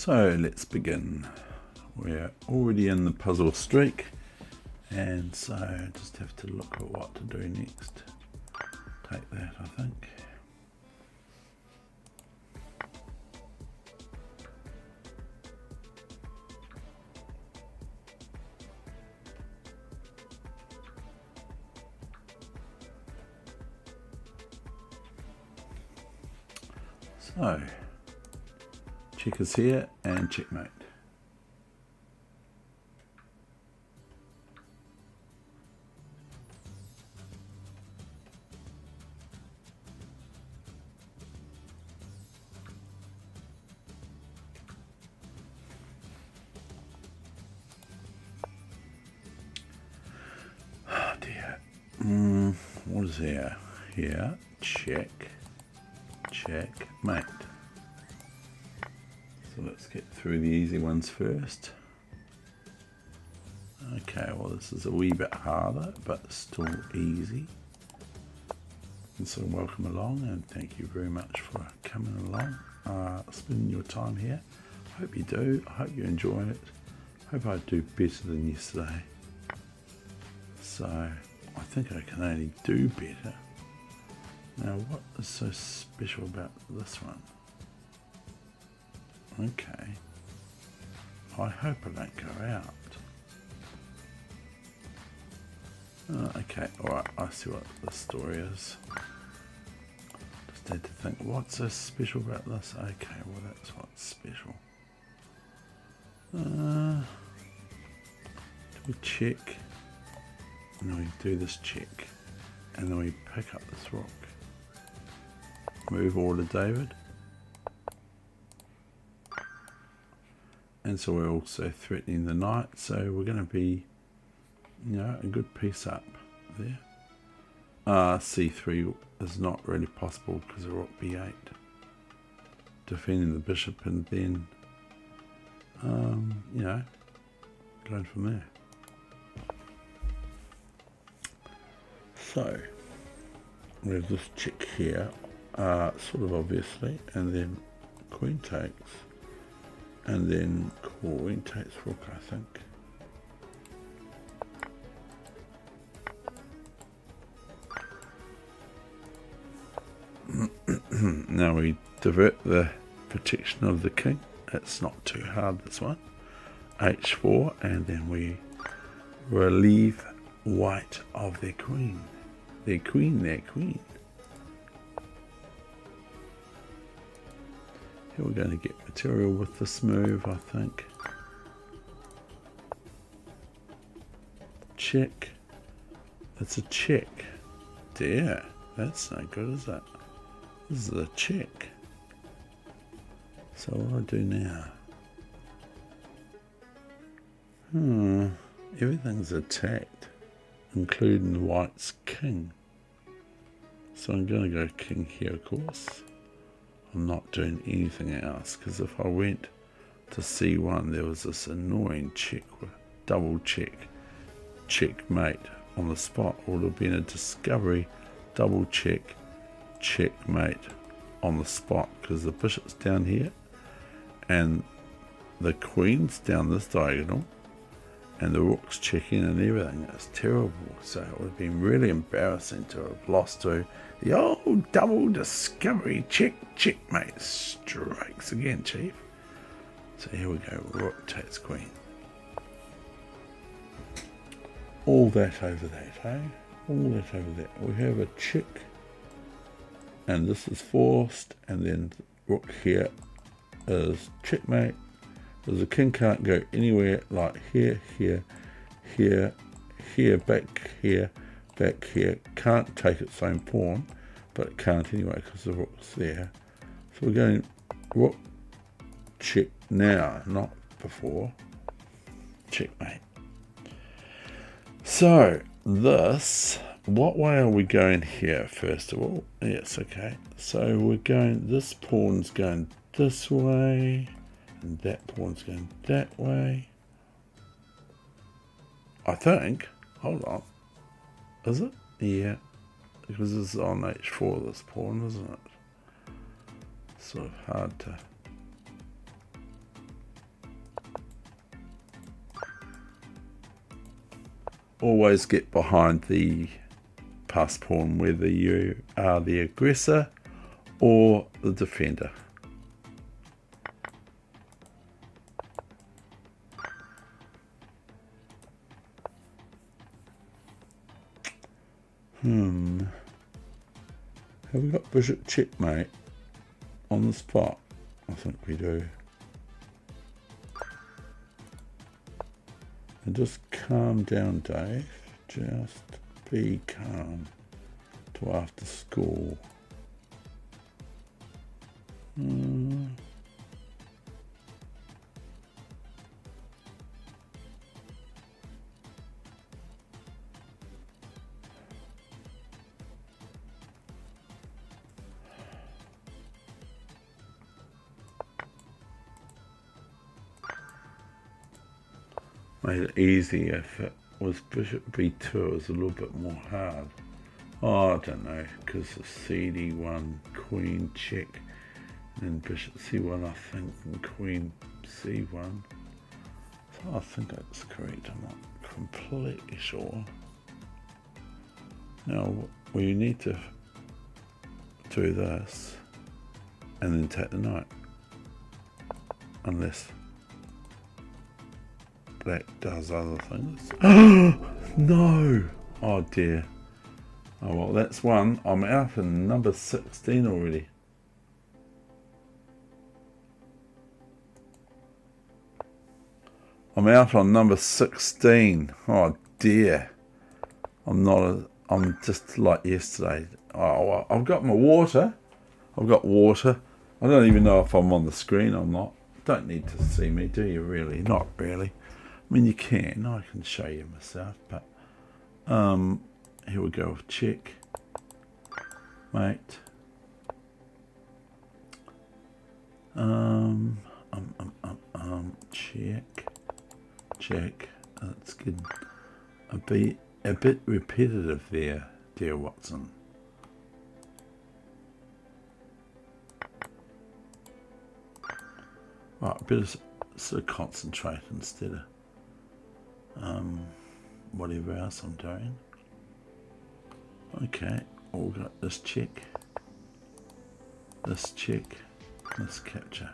So let's begin. We're already in the puzzle streak, and so I just have to look at what to do next. Take that, I think. So, checkers here and checkmate. Oh dear. What is here? Here, check, checkmate. So let's get through the easy ones first. Okay, well this is a wee bit harder, but still easy. And so welcome along, and thank you very much for coming along, spending your time here. I hope you do. I hope you enjoy it. I hope I do better than yesterday. So I think I can only do better. Now what is so special about this one? Okay. I hope I don't go out. Okay, alright, I see what the story is. Just had to think, what's so special about this? Okay, well that's what's special. Do we check? And then we do this check. And then we pick up this rock. Move order, David. And so we're also threatening the knight, so we're going to be, you know, a good piece up there. C3 is not really possible because of rock B8. Defending the bishop and then, you know, going from there. So, we have this check here, sort of obviously, and then queen takes. And then queen takes rook, I think. Now we divert the protection of the king. It's not too hard, this one. H4, and then we relieve white of their queen. Their queen, their queen. Here we're going to get material with this move, I think. Check. That's a check. Dear, that's no good, is it? This is a check. So what do I do now? Everything's attacked, including white's king. So I'm going to go king here, of course. I'm not doing anything else, because if I went to c1, there was this annoying check, double check, checkmate on the spot. It would have been a discovery, double check, checkmate on the spot, because the bishop's down here and the queen's down this diagonal and the rook's checking and everything. It's terrible. So it would have been really embarrassing to have lost to the old double discovery checkmate. Strikes again, chief. So here we go. Rook takes queen. All that over that, eh? All that over that. We have a check, and this is forced, and then rook here is checkmate. Because the king can't go anywhere, like here, here, here, here, back here, back here. Can't take its own pawn, but it can't anyway because the rook's there. So we're going rook check now, not before. Checkmate. So this, what way are we going here first of all? Yes, okay. So we're going, this pawn's going this way. And that pawn's going that way. I think. Hold on. Is it? Yeah. Because this is on h4, this pawn, isn't it? Sort of hard to always get behind the pass pawn, whether you are the aggressor or the defender. Have we got bishop checkmate on the spot? I think we do. And just calm down, Dave. Just be calm till after school. Made it easy. If it was bishop b2, it was a little bit more hard. Oh, I don't know, because of cd1, queen check, and then bishop c1, I think, and queen c1. So I think that's correct. I'm not completely sure. Now we need to do this and then take the knight, unless black does other things. No! Oh dear. Oh well, that's one. I'm out in number 16 already. I'm out on number 16. Oh dear. I'm just like yesterday. Oh, well, I've got my water. I've got water. I don't even know if I'm on the screen or not. Don't need to see me, do you really? Not really. I mean, you can. I can show you myself, but here we go with check, mate. Check. That's good. A bit repetitive there, dear Watson. Right, a bit of sort of concentrate instead of whatever else I'm doing. Okay, we've got this check, this capture.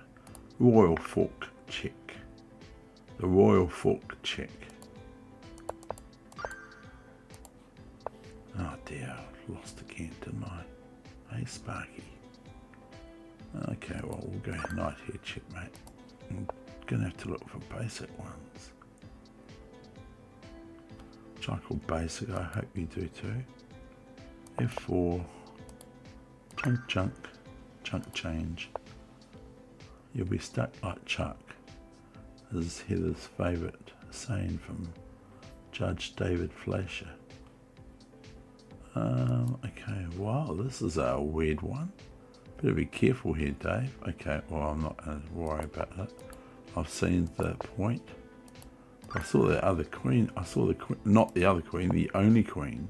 Royal fork check. The royal fork check. Oh dear, I've lost again, didn't I? Hey, Sparky. Okay, well, we'll go knight here, checkmate. I'm gonna have to look for basic ones. Which I call basic, I hope you do too. F4, chunk change. You'll be stuck like Chuck, is Heather's favourite saying from Judge David Fleischer. Okay, wow, this is a weird one. Better be careful here, Dave. Okay, well, I'm not going to worry about that. I've seen the point. I saw the other queen. I saw the queen, not the other queen, the only queen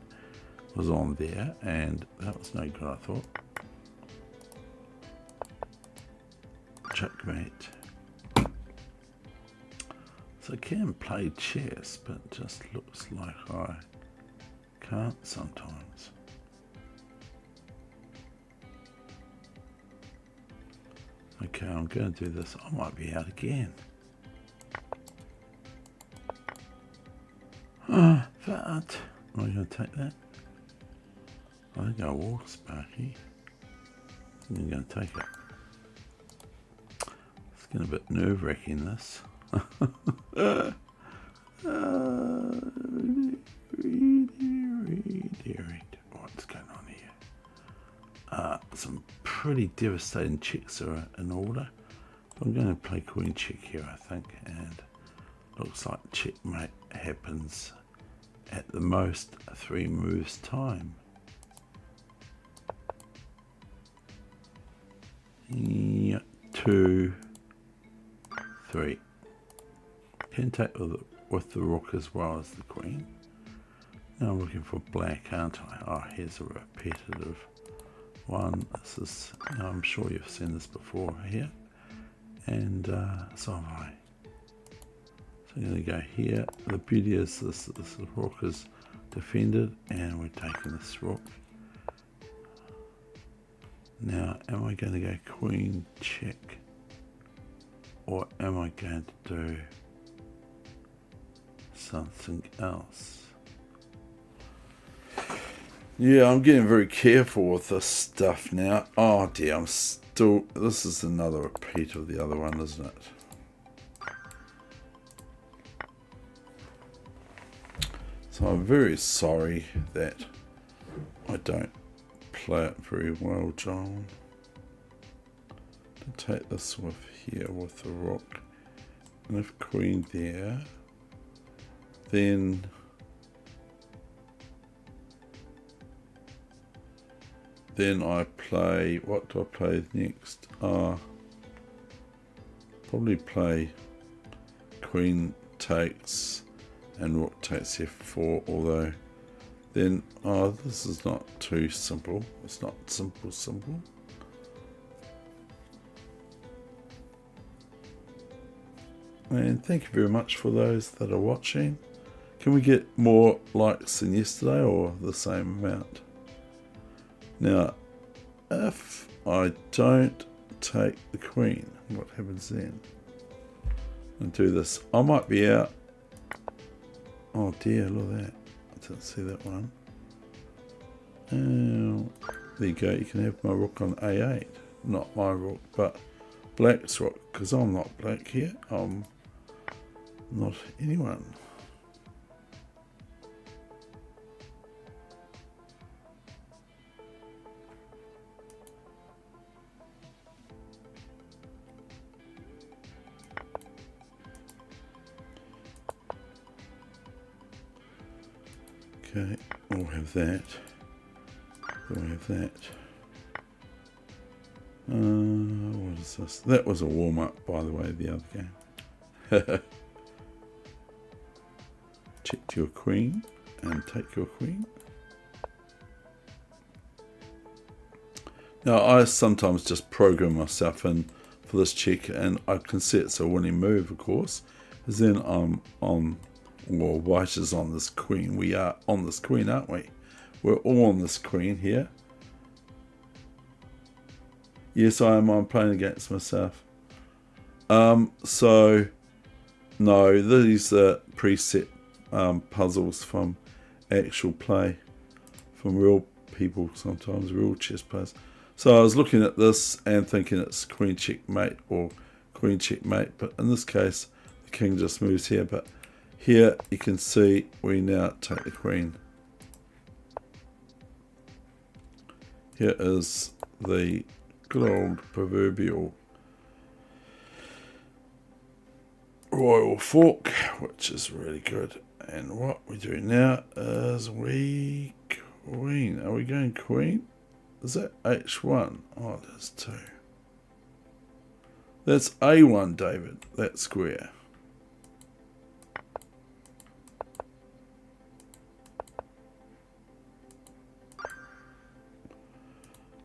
was on there, and that was no good, I thought. Checkmate. So I can play chess, but it just looks like I can't sometimes. Okay, I'm going to do this. I might be out again. Ah, that. Am I going to take that? I think I will, Sparky. I'm going to take it. It's getting a bit nerve-wracking, this. What's going on here? Some pretty devastating checks are in order. I'm going to play queen check here, I think, and looks like checkmate happens at the most 3 moves time. Yeah, 2, 3. Can take with the rook as well as the queen. Now I'm looking for black, aren't I? Oh, here's a repetitive one. This is, I'm sure you've seen this before here. And so have I. So I'm going to go here. The beauty is this rook is defended, and we're taking this rook. Now, am I going to go queen check, or am I going to do something else? Yeah, I'm getting very careful with this stuff now. Oh dear, this is another repeat of the other one, isn't it? So I'm very sorry that I don't play it very well, John. To take this with here with the rook, and if queen there, then I play, what do I play next? Probably play queen takes and rook takes f4, although then, this is not too simple. It's not simple. And thank you very much for those that are watching. Can we get more likes than yesterday, or the same amount? Now, if I don't take the queen, what happens then? And do this. I might be out. Oh dear, look at that. I didn't see that one. There you go. You can have my rook on a8. Not my rook, but black's rook. Because I'm not black here. I'm not anyone. Okay, we'll have that. We'll have that. What is this? That was a warm-up, by the way, the other game. Check your queen and take your queen. Now, I sometimes just program myself in for this check, and I can see it's a winning move, of course, because then I'm on. Well, white is on this queen. We are on this queen, aren't we? We're all on this queen here. Yes, I am. I'm playing against myself. So, no, these are preset puzzles from actual play, from real people sometimes, real chess players. So I was looking at this and thinking it's queen checkmate or queen checkmate, but in this case, the king just moves here, but here you can see we now take the queen. Here is the good old proverbial royal fork, which is really good. And what we do now is we queen. Are we going queen? Is that H1? Oh, there's 2. That's A1, David. That square.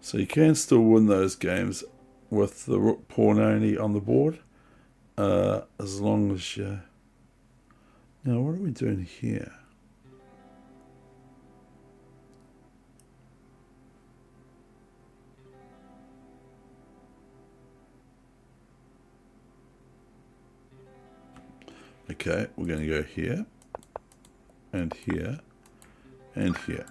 So you can still win those games with the rook pawn only on the board, as long as you... Now, what are we doing here? Okay, we're going to go here, and here, and here.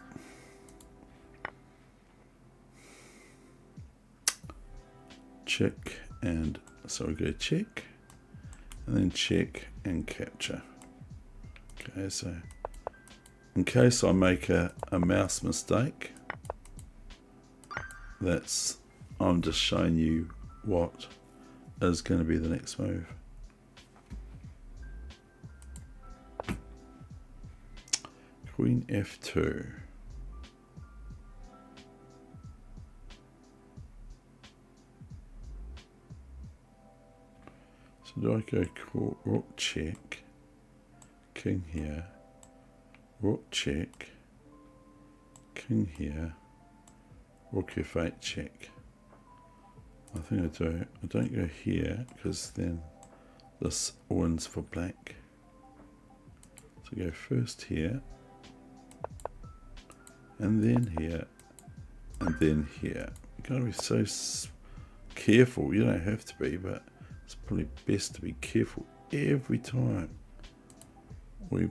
Check, and so we go check, and then check and capture. Okay, so in case I make a mouse mistake, I'm just showing you what is going to be the next move. Queen F2. So do I go rook check, king here, rook check, king here, rook F8 check? I think I do. I don't go here because then this wins for black. So go first here, and then here, and then here. You've got to be so careful. You don't have to be, but it's probably best to be careful every time we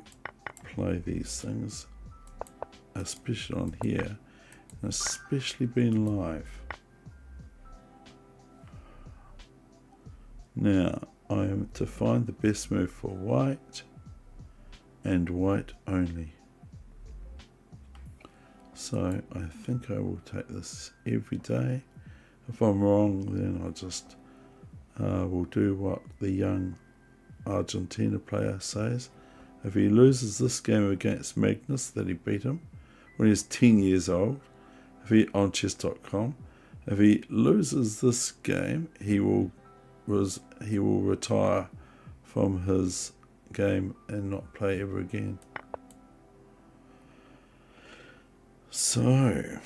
play these things, especially on here, and especially being live. Now I am to find the best move for white, and white only. So I think I will take this every day. If I'm wrong, then I just will do what the young Argentina player says. If he loses this game against Magnus, that he beat him when he's 10 years old, on chess.com, if he loses this game, he will retire from his game and not play ever again. So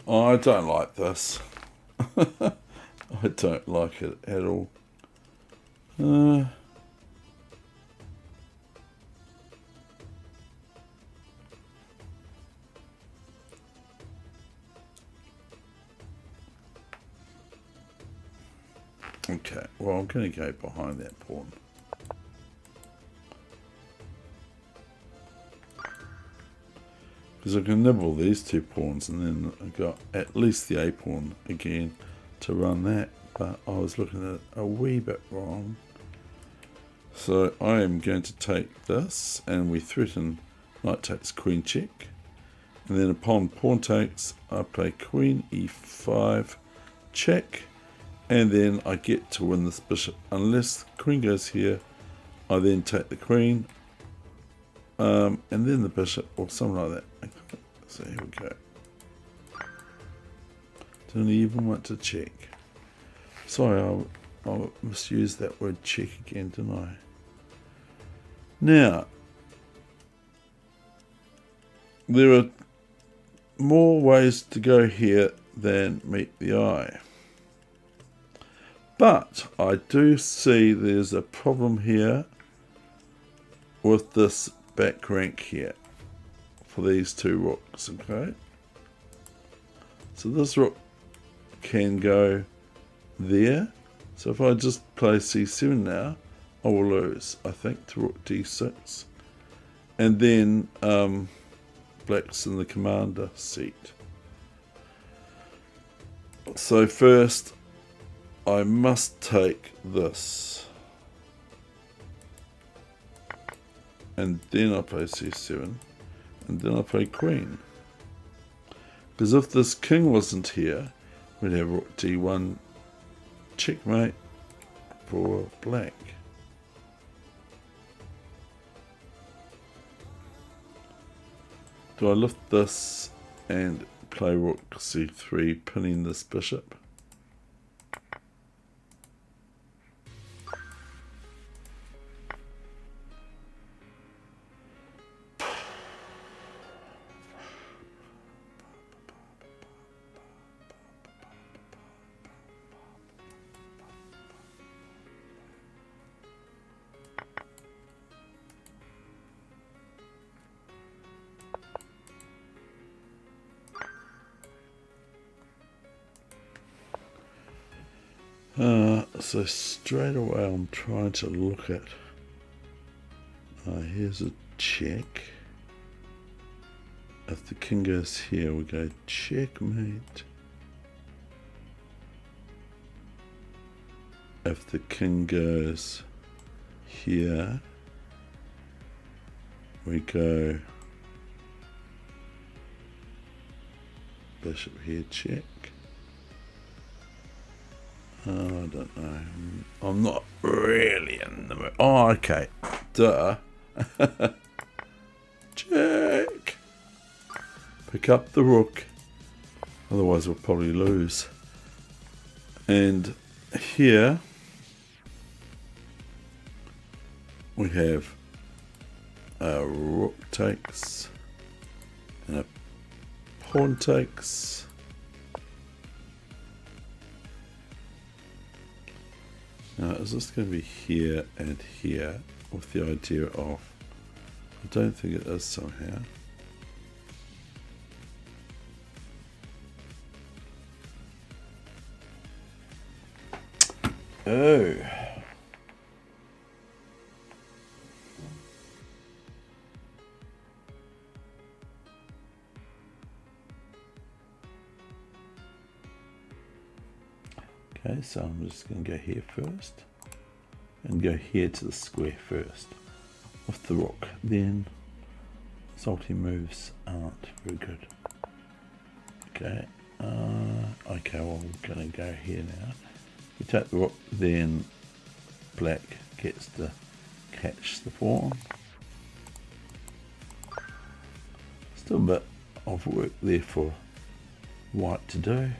I don't like this. I don't like it at all. Okay, well, I'm going to go behind that pawn. Because I can nibble these two pawns, and then I've got at least the A pawn again to run that. But I was looking at it a wee bit wrong. So I am going to take this, and we threaten knight takes queen check. And then upon pawn takes, I play queen e5 check. And then I get to win this bishop. Unless the queen goes here, I then take the queen. And then the bishop, or something like that. So here we go. Don't even want to check. Sorry, I misused that word check again, didn't I? Now, there are more ways to go here than meet the eye. But I do see there's a problem here with this back rank here for these two rooks, okay? So this rook can go there. So if I just play c7 now, I will lose, I think, to rook d6. And then black's in the commander seat. So first, I must take this. And then I play c7. And then I play queen. Because if this king wasn't here, we'd have rook d1 checkmate for black. Do I lift this and play rook c3, pinning this bishop? So straight away I'm trying to look at, here's a check. If the king goes here, we go checkmate. If the king goes here, we go bishop here, check. I don't know. I'm not really in the mood. Oh, okay. Duh. Check. Pick up the rook. Otherwise we'll probably lose. And here we have a rook takes, and a pawn takes. Now, is this going to be here and here with the idea of, I don't think it is somehow. Oh. Okay, so I'm just going to go here first and go here to the square first with the rook. Then salty moves aren't very good. Okay, okay, well we're going to go here now. We take the rook, then black gets to catch the pawn. Still a bit of work there for white to do.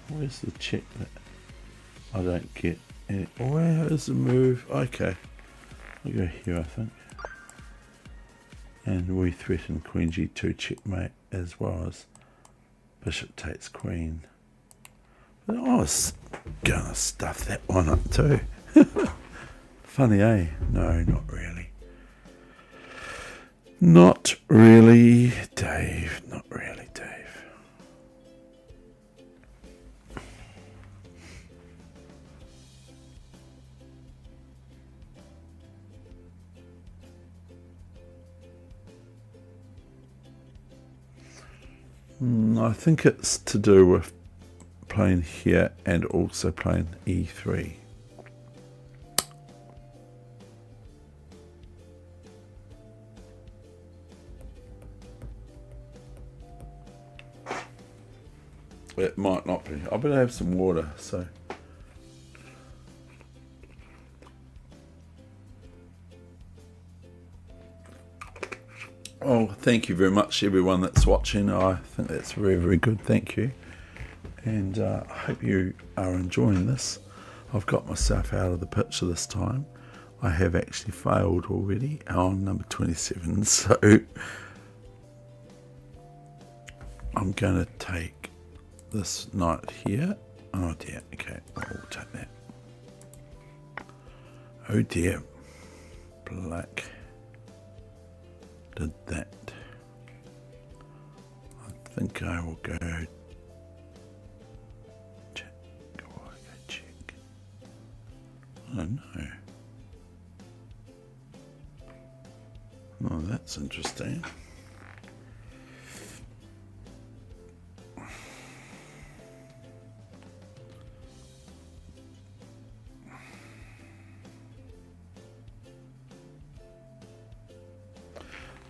Where's the check that I don't get? Where is the move? Okay, I'll go here, I think. And we threaten Queen G2 checkmate as well as Bishop takes Queen. But I was gonna stuff that one up too. Funny, eh? No, not really. Not really, Dave. Not really, Dave. I think it's to do with playing here and also playing E3. It might not be. I better have some water, so. Oh, thank you very much, everyone that's watching. I think that's very, very good. Thank you. And I hope you are enjoying this. I've got myself out of the picture this time. I have actually failed already on number 27. So I'm going to take this knight here. Oh dear. Okay, I'll take that. Oh dear. Black did that. I think I will go check. Oh, I go check. Oh no. Oh, that's interesting.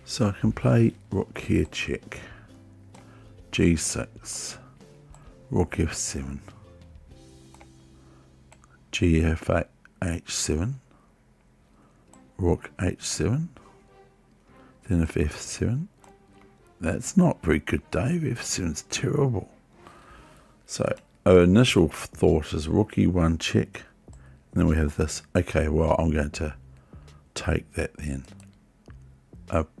So I can play rook here check, g6, rook f7, gf8, h7, rook h7, then if f7. That's not very good, Dave. f7's terrible. So our initial thought is rook e1 check, and then we have this. Okay, well I'm going to take that then.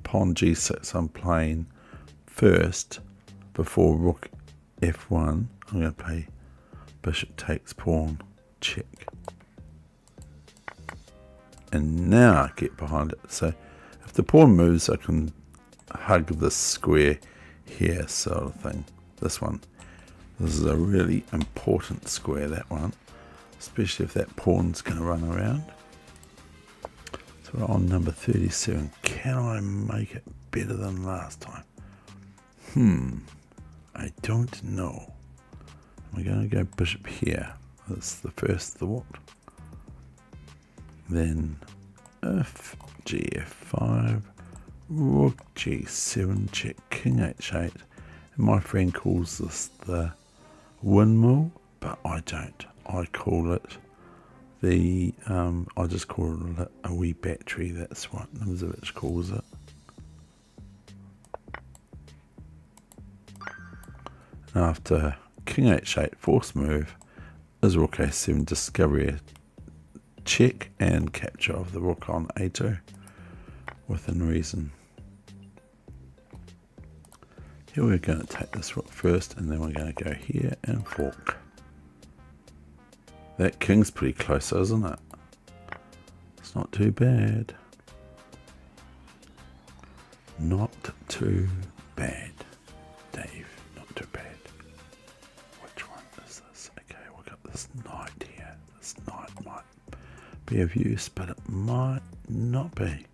Pawn g6 I'm playing first before rook f1. I'm going to play bishop takes pawn check, and now I get behind it. So if the pawn moves, I can hug this square here, sort of thing. This one, this is a really important square, that one, especially if that pawn's going to run around. So we're on number 37. Can I make it better than last time? I don't know. We're going to go bishop here. That's the first thought. Then if gf5, rook g7 check, king h8. And my friend calls this the windmill, but I don't. I call it the, I just call it a wee battery, that's what Nimzovich calls it. And after king h8, force move, is rook a7, discovery check and capture of the rook on a2 within reason. Here we're going to take this rook first, and then we're going to go here and fork. That king's pretty close, isn't it? It's not too bad. Not too bad, Dave. Not too bad. Which one is this? Okay, we've got this knight here. This knight might be of use, but it might not be.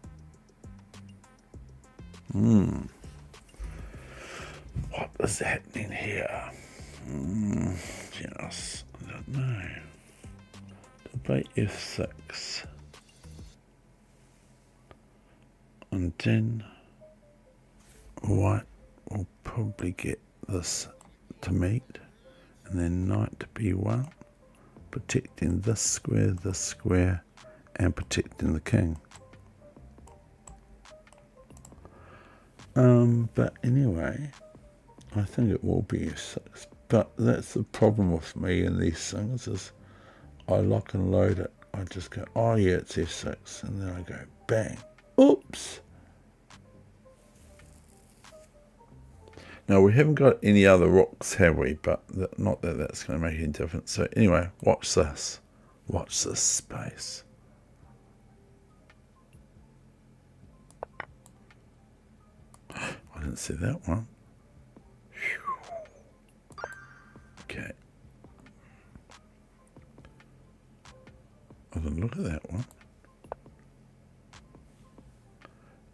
What is happening here? Yes, I don't know. Debate f6. And then white will probably get this to meet. And then knight to b1. Protecting this square, and protecting the king. But anyway, I think it will be f6. But that's the problem with me in these things, is I lock and load it. I just go, oh yeah, it's f6, and then I go, bang, oops. Now we haven't got any other rooks, have we? But not that that's going to make any difference. So anyway, watch this. Watch this space. I didn't see that one. Okay. I didn't look at that one.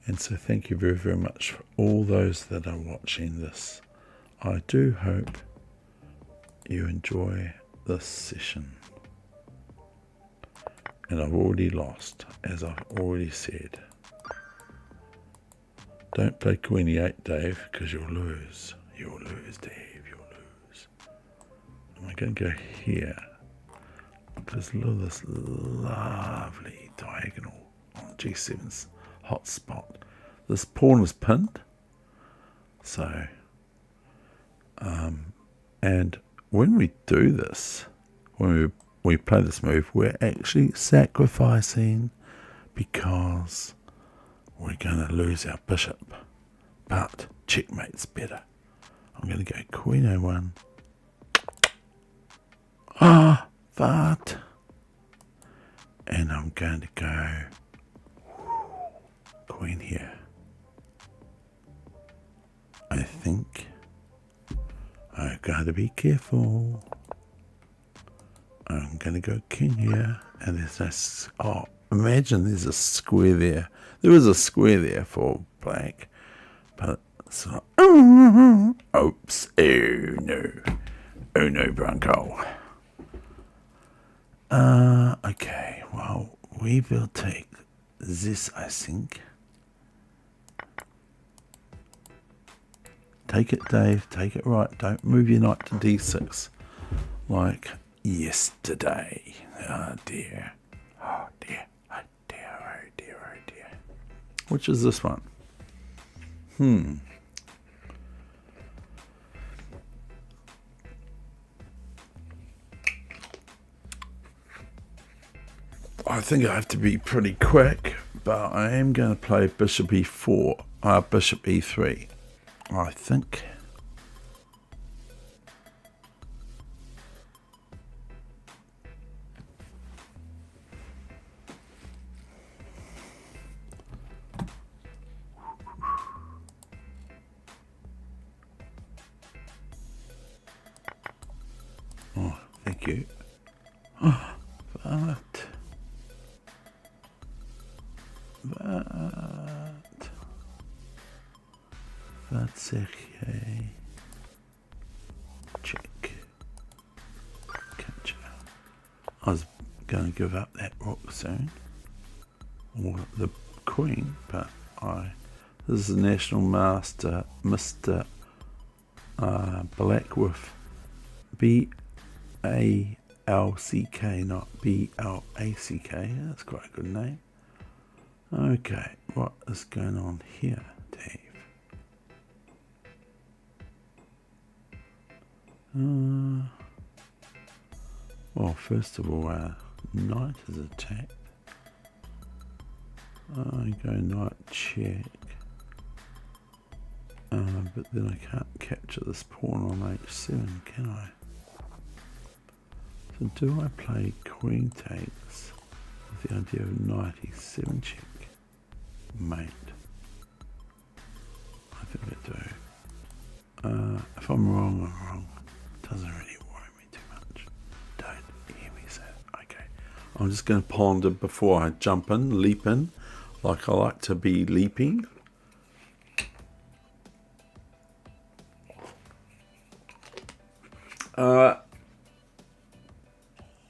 And so thank you very, very much for all those that are watching this. I do hope you enjoy this session. And I've already lost, as I've already said. Don't play Queen E8, Dave, because you'll lose. You'll lose, Dave, you'll lose. I'm going to go here. Because look at this lovely diagonal on G7's hot spot. This pawn is pinned. So, and when we do this, when we play this move, we're actually sacrificing because we're going to lose our bishop. But checkmate's better. I'm going to go Queen A1. But, and I'm going to go Queen here. I think I've got to be careful. I'm going to go King here, and there's this. Oh, imagine there's a square there. There was a square there for black, but it's like, oops, oh no, Bronco. Okay, well, we will take this, I think. Take it, Dave, take it right. Don't move your knight to d6 like yesterday. Oh dear. Oh dear. Oh dear. Oh dear. Oh dear. Which is this one? I think I have to be pretty quick, but I am going to play bishop e4, bishop e3, I think. Oh, thank you. Oh, Wat zeg jij? Check. Catch. I was going to give up that rook soon, or the queen, but this is the National Master, Mr. Black with BA B-L-C-K, not B-L-A-C-K. That's quite a good name. Okay, what is going on here, Dave? Well, first of all, our knight is attacked. I go knight check. But then I can't capture this pawn on h7, can I? So do I play queen takes with the idea of knight e7 check? Mate. I think I do. If I'm wrong, I'm wrong. Doesn't really worry me too much. Don't hear me say it. Okay. I'm just going to ponder before I jump in, leap in, like I like to be leaping.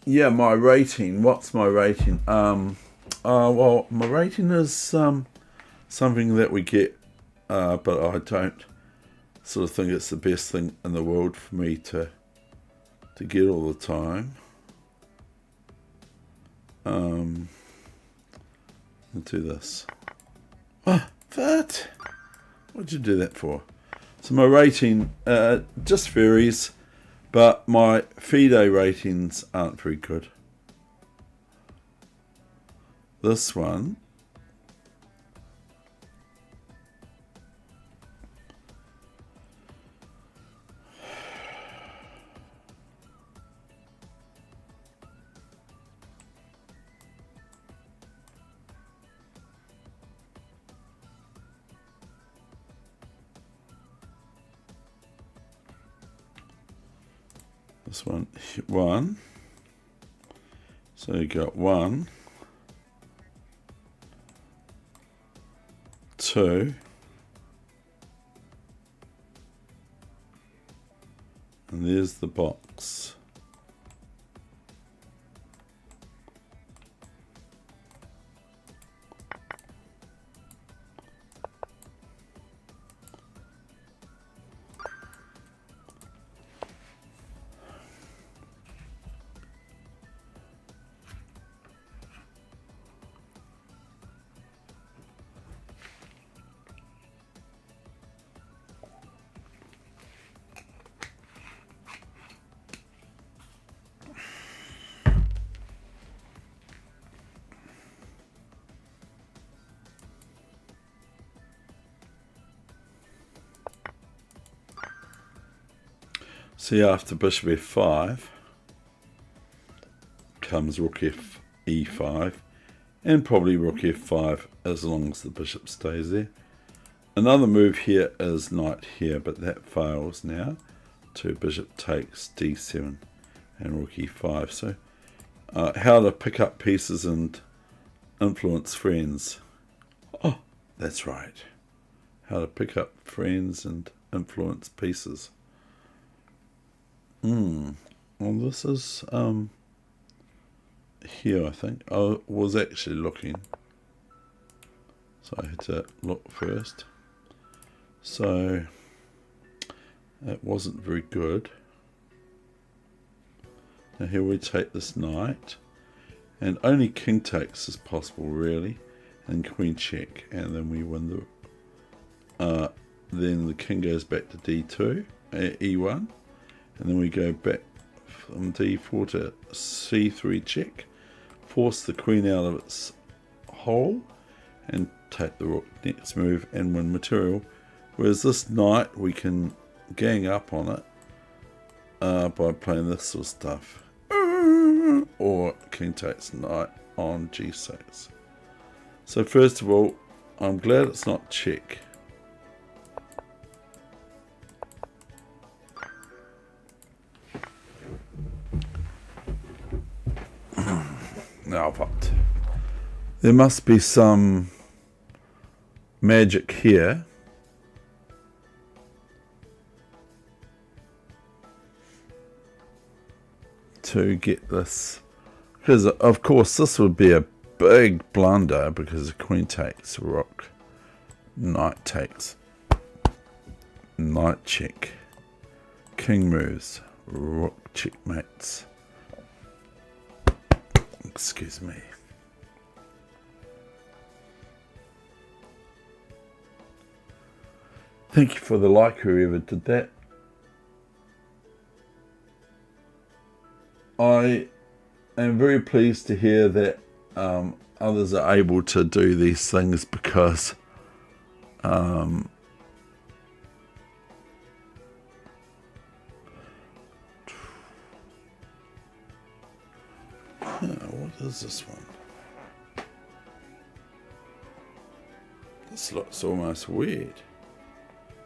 Yeah, my rating. What's my rating? Well, my rating is something that we get, but I don't sort of think it's the best thing in the world for me to get all the time. I'll do this. Ah, that. What'd you do that for? So my rating just varies. But my FIDE ratings aren't very good. This one, one. So you got 1, 2, and there's the box. See, after bishop f5 comes rook e5 and probably rook f5 as long as the bishop stays there. Another move here is knight here, but that fails now. To bishop takes d7 and rook e5. So how to pick up pieces and influence friends. Oh, that's right. How to pick up friends and influence pieces. Well, this is here, I think. I was actually looking, so I had to look first. So it wasn't very good. Now here we take this knight, and only king takes is possible really, and queen check, and then we win the. Then the king goes back to d2, e1. And then we go back from d4 to c3 check, force the queen out of its hole, and take the rook next move and win material. Whereas this knight, we can gang up on it by playing this sort of stuff. Or king takes knight on g6. So first of all, I'm glad it's not check. Now, but there must be some magic here. To get this, because of course this would be a big blunder because the queen takes rook, knight takes, knight check, king moves, rook checkmates. Excuse me. Thank you for the like, whoever did that. I am very pleased to hear that others are able to do these things because what is this one? This looks almost weird.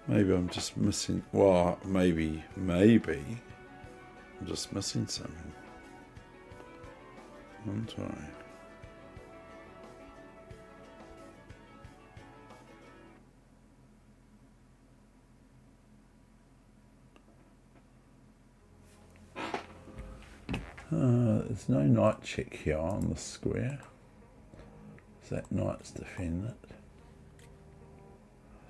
Maybe I'm just missing, well, maybe I'm just missing something. I'm trying. There's no knight check here on the square. So that knight's defending it.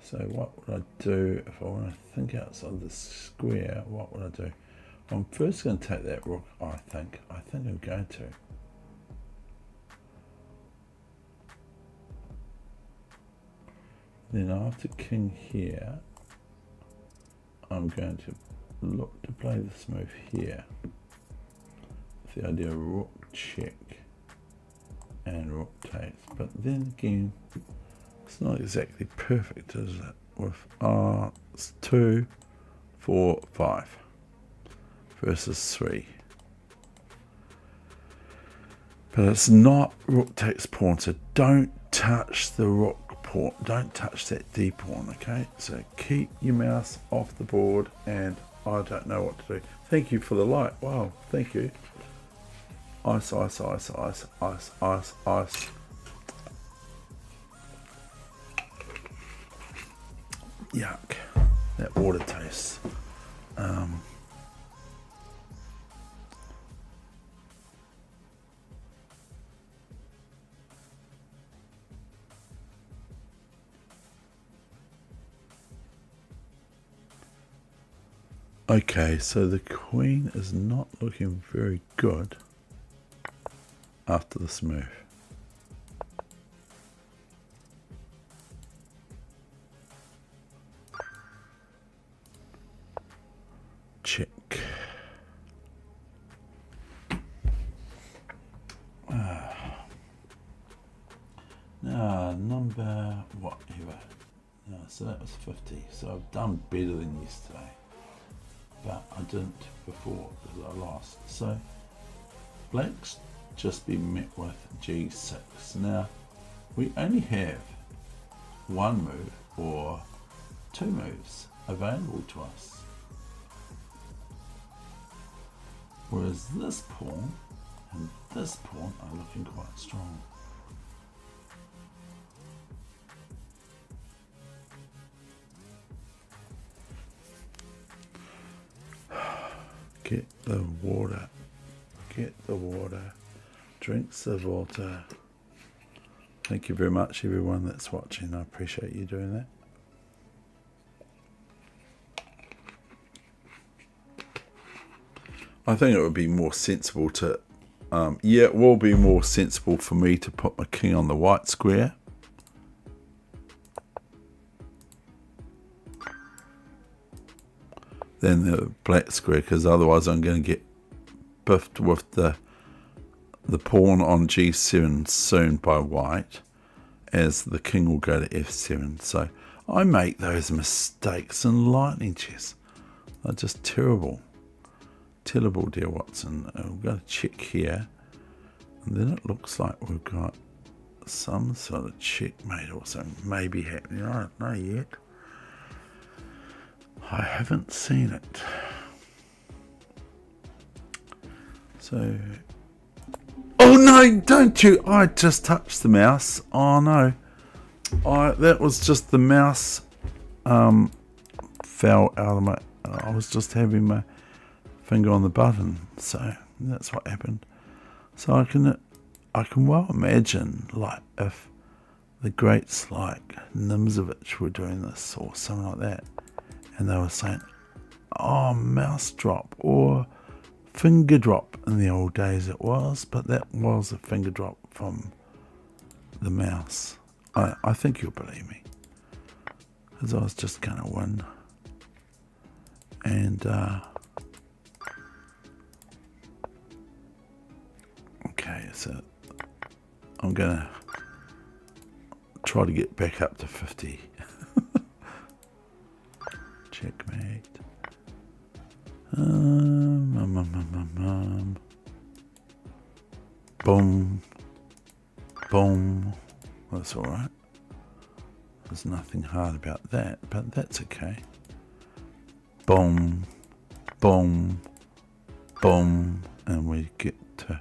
So what would I do if I want to think outside the square? What would I do? I'm first going to take that rook, I think. I think I'm going to. Then after king here, I'm going to look to play this move here. The idea of rook check and rook takes, but then again it's not exactly perfect, is it? With it's 2, 4, 5 versus 3, but it's not rook takes pawn, so don't touch the rook pawn, don't touch that d pawn, okay? So keep your mouse off the board, and I don't know what to do. Thank you for the like. Wow, thank you. Ice, ice, ice, ice, ice, ice, ice. Yuck. That water tastes. Okay, so the queen is not looking very good after this move. Check. Now, number whatever. No, so that was 50. So I've done better than yesterday. But I didn't before because I lost. So black's just been met with g6. Now we only have one move or two moves available to us, whereas this pawn and this pawn are looking quite strong. Get the water, get the water, drinks the water. Thank you very much everyone that's watching, I appreciate you doing that. I think it would be more sensible to, yeah, it will be more sensible for me to put my king on the white square. Than the black square, because otherwise I'm going to get biffed with the pawn on g7 soon by white, as the king will go to f7. So I make those mistakes in lightning chess. They're just terrible. Terrible, dear Watson. We've got to check here, and then it looks like we've got some sort of checkmate or something maybe happening. I don't know yet. I haven't seen it. So, oh no, don't you, I just touched the mouse. Oh no, that was just the mouse fell out of my, I was just having my finger on the button, so that's what happened. So I can well imagine, like, if the greats like Nimzovich were doing this or something like that, and they were saying, oh, mouse drop, or Finger drop in the old days it was, but that was a finger drop from the mouse. I think you'll believe me, because I was just going to win. And okay, so I'm going to try to get back up to 50. Checkmate. Boom. Boom. That's alright. There's nothing hard about that, but that's okay. Boom. Boom. Boom. And we get to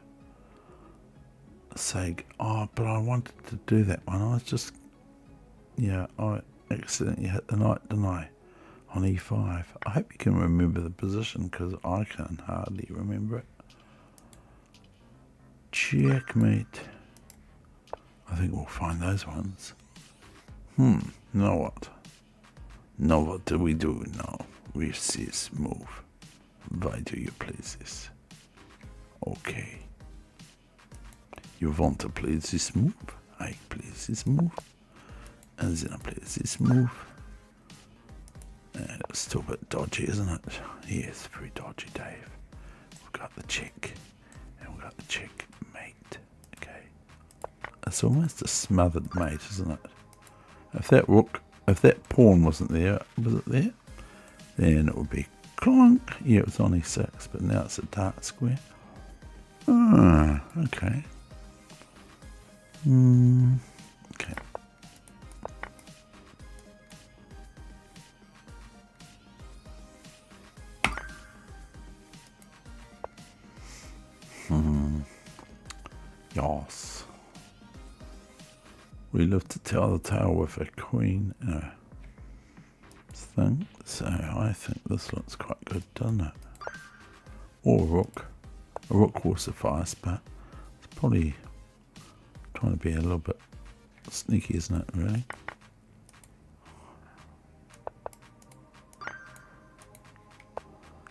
say, oh, but I wanted to do that one. I was just, yeah, I accidentally hit the knight, didn't I? On e5. I hope you can remember the position, because I can hardly remember it. Checkmate. I think we'll find those ones. Now what? Now what do we do now with this move? Why do you play this? Okay. You want to play this move? I play this move. And then I play this move. It's still a bit dodgy, isn't it? Yes, very dodgy, Dave. We've got the check. And we've got the checkmate. Okay. It's almost a smothered mate, isn't it? If that pawn wasn't there, was it there? Then it would be clonk. Yeah, it was on e6, but now it's a dark square. Ah, okay. Okay. Yes. We live to tell the tale with a queen and a thing, so I think this looks quite good, doesn't it? Or a rook. A rook will suffice, but it's probably trying to be a little bit sneaky, isn't it, really?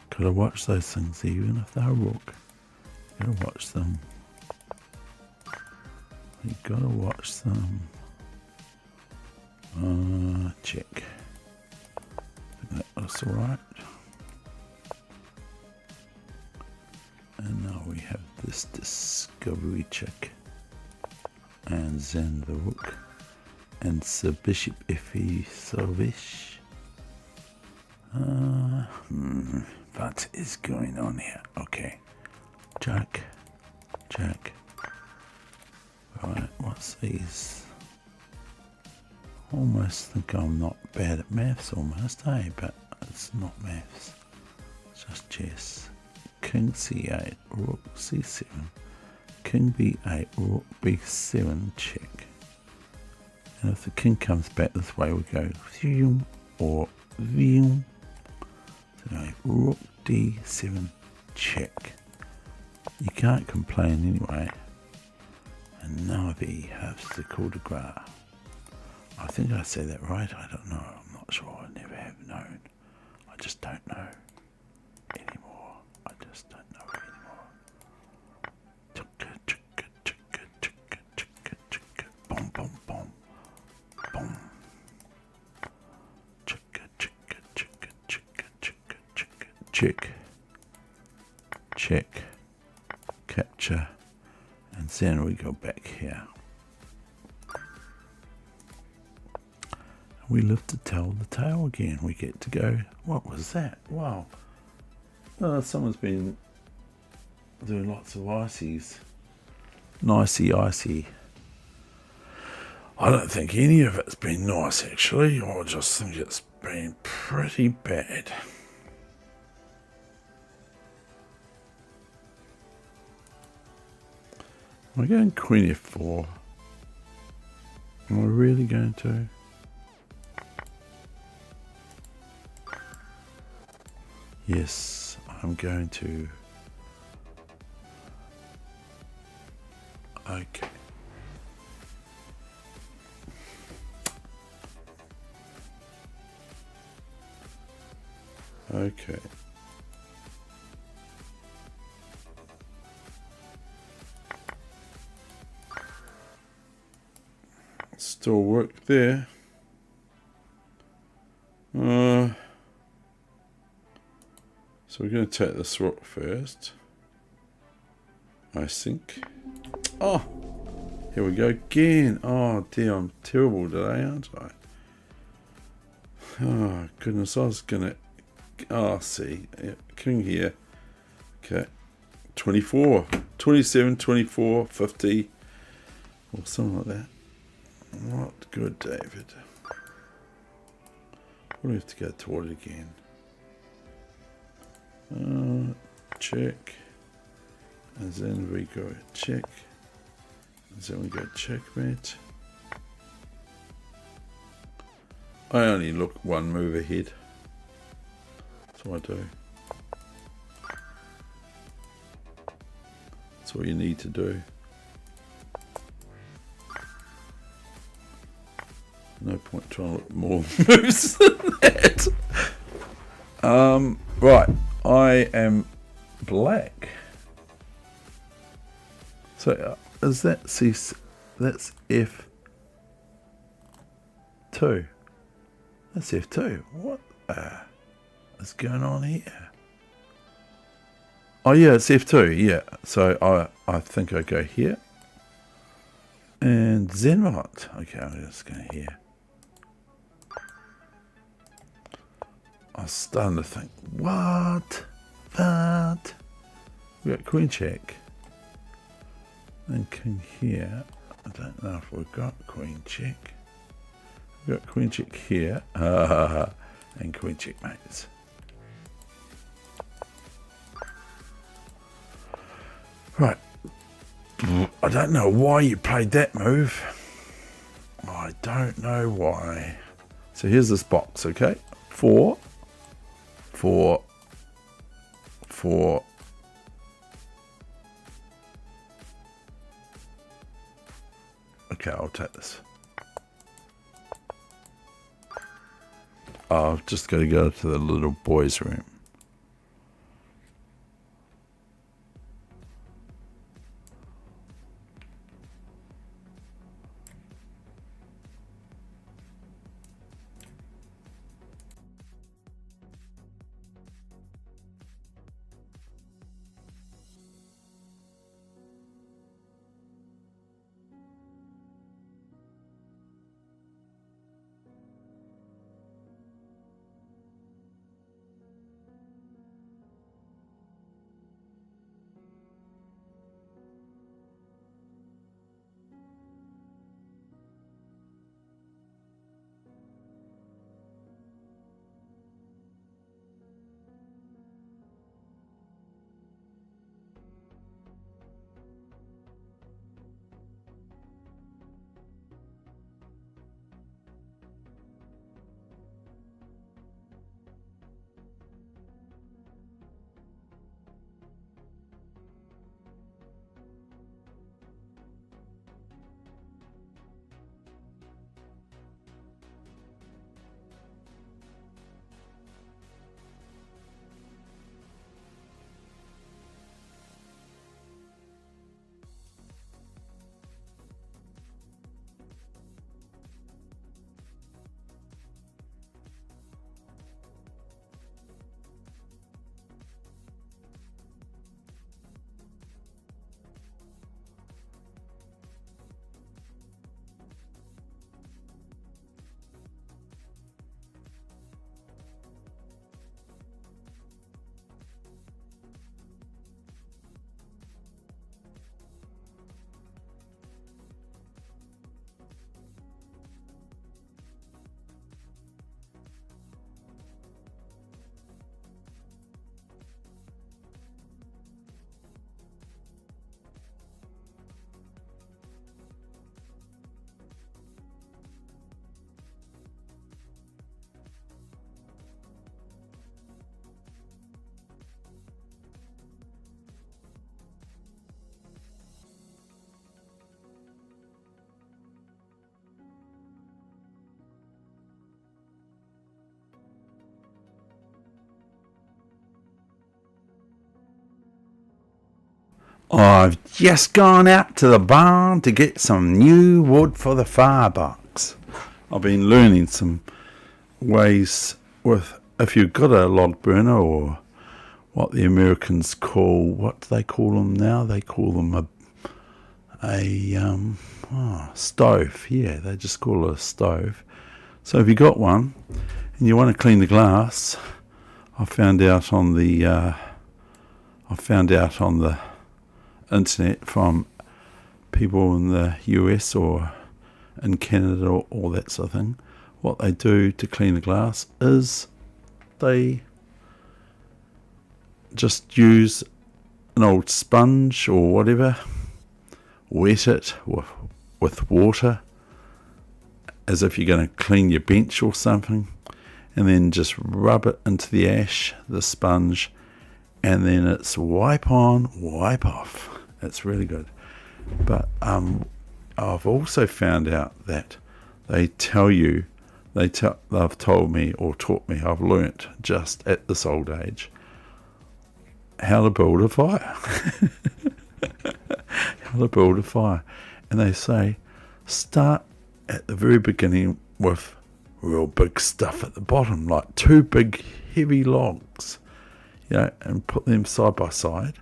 Gotta watch those things, even if they're a rook. You gotta watch them. You gotta watch them. Check. I think that looks alright. And now we have this discovery check. And then the rook. And the bishop if he so wish. What is going on here? Okay. Jack. Jack. Right, what's these? Almost think I'm not bad at maths almost, eh? But it's not maths. It's just chess. King c8, rook c7. King b8, rook b7, check. And if the king comes back this way, we go zoom or zoom. So rook d7, check. You can't complain anyway. And now he has the coup de grace. I think I say that right. I don't know. I'm not sure. I never have known. I just don't know anymore. I just don't know anymore. Chicka, chicka, chicka, chicka, chicka, chicka. Boom, boom, boom. Boom. Chicka, chicka, chicka, chicka, chicka, chicka. Check. Check. Capture. And then we go back here. We live to tell the tale again. We get to go. What was that? Wow. Someone's been doing lots of ices. Nicey icy. I don't think any of it's been nice actually. I just think it's been pretty bad. Am I going queen f4? Am I really going to? Yes, I'm going to. Okay. Okay. Still work there. So we're going to take this rock first, I think. Oh, here we go again. Oh dear, I'm terrible today, aren't I? Oh goodness, I was going to... Oh, see, yeah, king here. Okay, 24, 27, 24, 50, or something like that. Not good, David. We'll have to go toward it again. Check. And then we go check. And then we go checkmate. I only look one move ahead. That's what I do. That's what you need to do. No point trying to look more moves than that. Right, I am black. So is that C? That's F2. That's F2. What is going on here? Oh yeah, it's F2. Yeah. So I think I go here. And Zenrot. Okay, I'm just going here. I was starting to think, what? That? We got queen check. And king here. I don't know if we've got queen check. We've got queen check here. And queen check mates. Right. I don't know why you played that move. I don't know why. So here's this box, okay? 4, 4, 4. Okay, I'll take this. I've just got to go to the little boys' room. I've just gone out to the barn to get some new wood for the firebox. I've been learning some ways with, if you've got a log burner or what the Americans call, what do they call them now? They call them a stove. Yeah, they just call it a stove. So if you got one and you want to clean the glass, I found out on the internet from people in the US or in Canada or all that sort of thing, what they do to clean the glass is they just use an old sponge or whatever, wet it with water as if you're going to clean your bench or something, and then just rub it into the ash, the sponge, and then it's wipe on, wipe off. It's really good. But I've also found out that they've told me or taught me, I've learnt just at this old age, how to build a fire. How to build a fire. And they say, start at the very beginning with real big stuff at the bottom, like 2 big heavy logs, and put them side by side,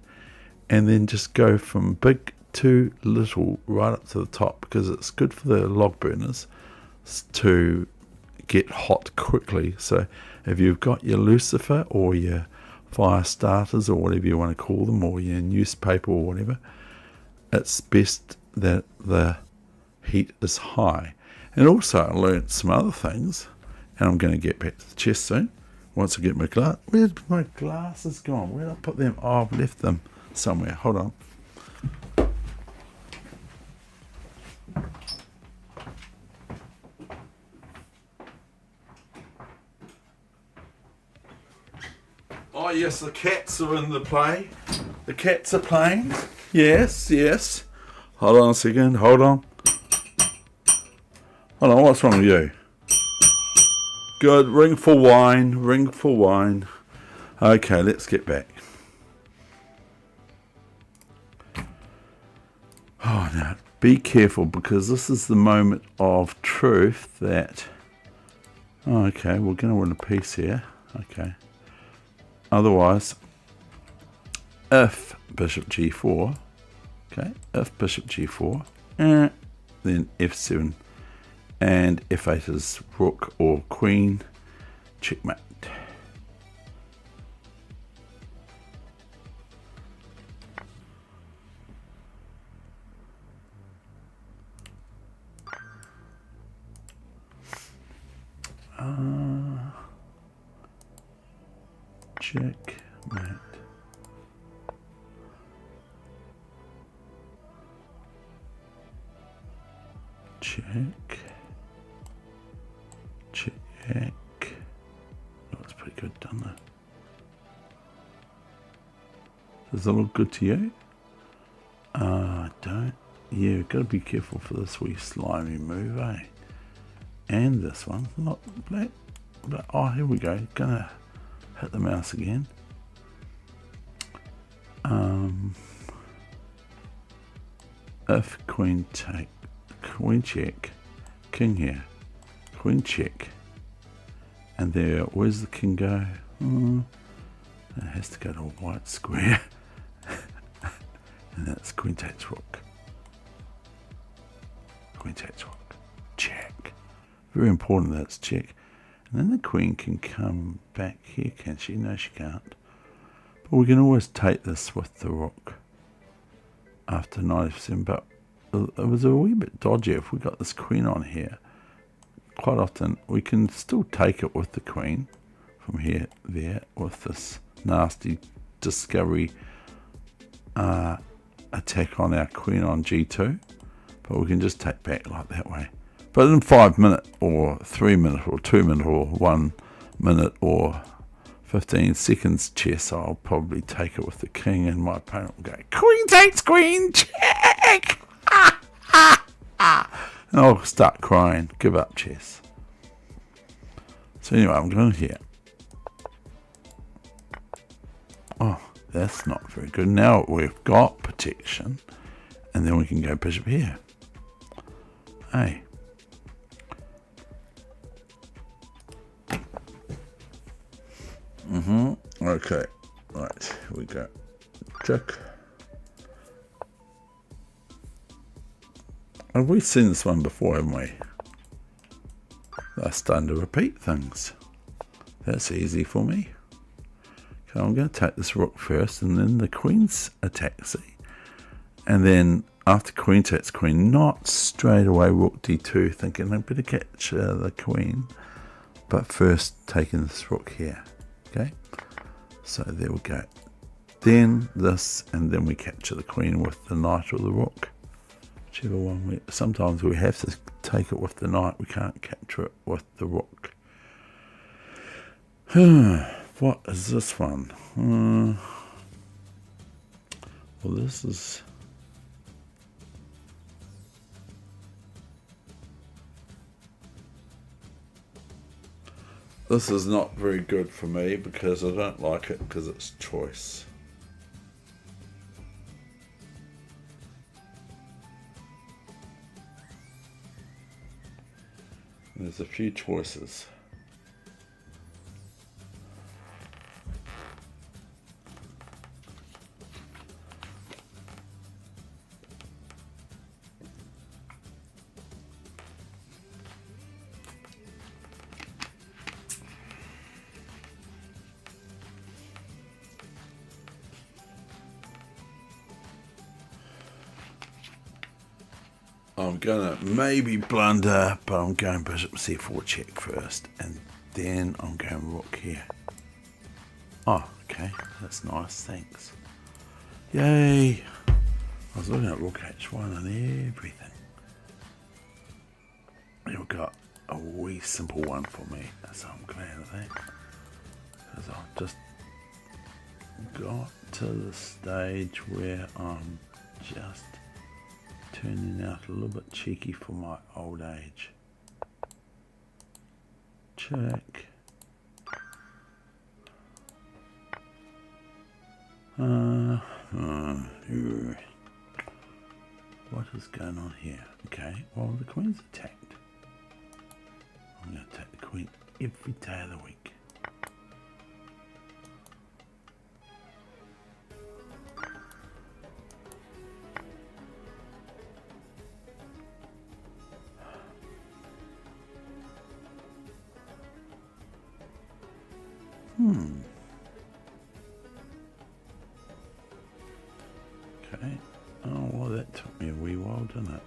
and then just go from big to little right up to the top, because it's good for the log burners to get hot quickly. So if you've got your lucifer or your fire starters or whatever you want to call them, or your newspaper or whatever, it's best that the heat is high. And also I learnt some other things, and I'm going to get back to the chest soon once I get my glass. Where's my glasses gone? Where did I put them? Oh, I've left them somewhere. Hold on. Oh yes, the cats are in the play. The cats are playing. Yes, yes. Hold on a second. Hold on. Hold on, what's wrong with you? Good. Ring for wine. Ring for wine. Okay, let's get back. Oh, now, be careful, because this is the moment of truth that... Oh, okay, we're going to win a piece here. Okay. Otherwise, if bishop g4, okay, if bishop g4, then f7, and f8 is rook or queen, checkmate. Checkmate. Check. Check. That's pretty good, doesn't it? Does that look good to you? Don't. Yeah, got to be careful for this wee slimy move, eh? And this one, not black. But oh, here we go. Gonna hit the mouse again. If queen take, queen check, king here, queen check, and there, where's the king go? It has to go to a white square, and that's queen takes rook. Queen takes rook, check. Very important that it's check. And then the queen can come back here, can she? No, she can't. But we can always take this with the rook after knight f7. But it was a wee bit dodgy if we got this queen on here. Quite often we can still take it with the queen from here, there, with this nasty discovery attack on our queen on g2. But we can just take back like that way. But in 5 minute or 3 minute or 2 minute or 1 minute or 15 seconds chess, I'll probably take it with the king, and my opponent will go, queen takes queen, check! And I'll start crying, give up chess. So anyway, I'm going here. Oh, that's not very good. Now we've got protection, and then we can go bishop here. Hey. Okay, right, here we go. Check. Have we seen this one before, haven't we? They're starting to repeat things. That's easy for me. Okay, I'm going to take this rook first, and then the queen's attack, see? And then after queen takes queen, not straight away rook d2, thinking I better catch the queen, but first taking this rook here. Okay, so there we go. Then this, and then we capture the queen with the knight or the rook. Whichever one. Sometimes we have to take it with the knight, we can't capture it with the rook. What is this one? Well, this is... This is not very good for me because I don't like it because it's choice. There's a few choices. I'm gonna maybe blunder, but I'm going bishop c4 check first, and then I'm going rook here. Oh, okay, that's nice, thanks. Yay! I was looking at rook h1 and everything. You've got a wee simple one for me, so I'm glad of that. Because I've just got to the stage where I'm just turning out a little bit cheeky for my old age. Check. What is going on here? Okay, well, the queen's attacked. I'm going to attack the queen every day of the week. Okay. Oh, well, that took me a wee while, didn't it?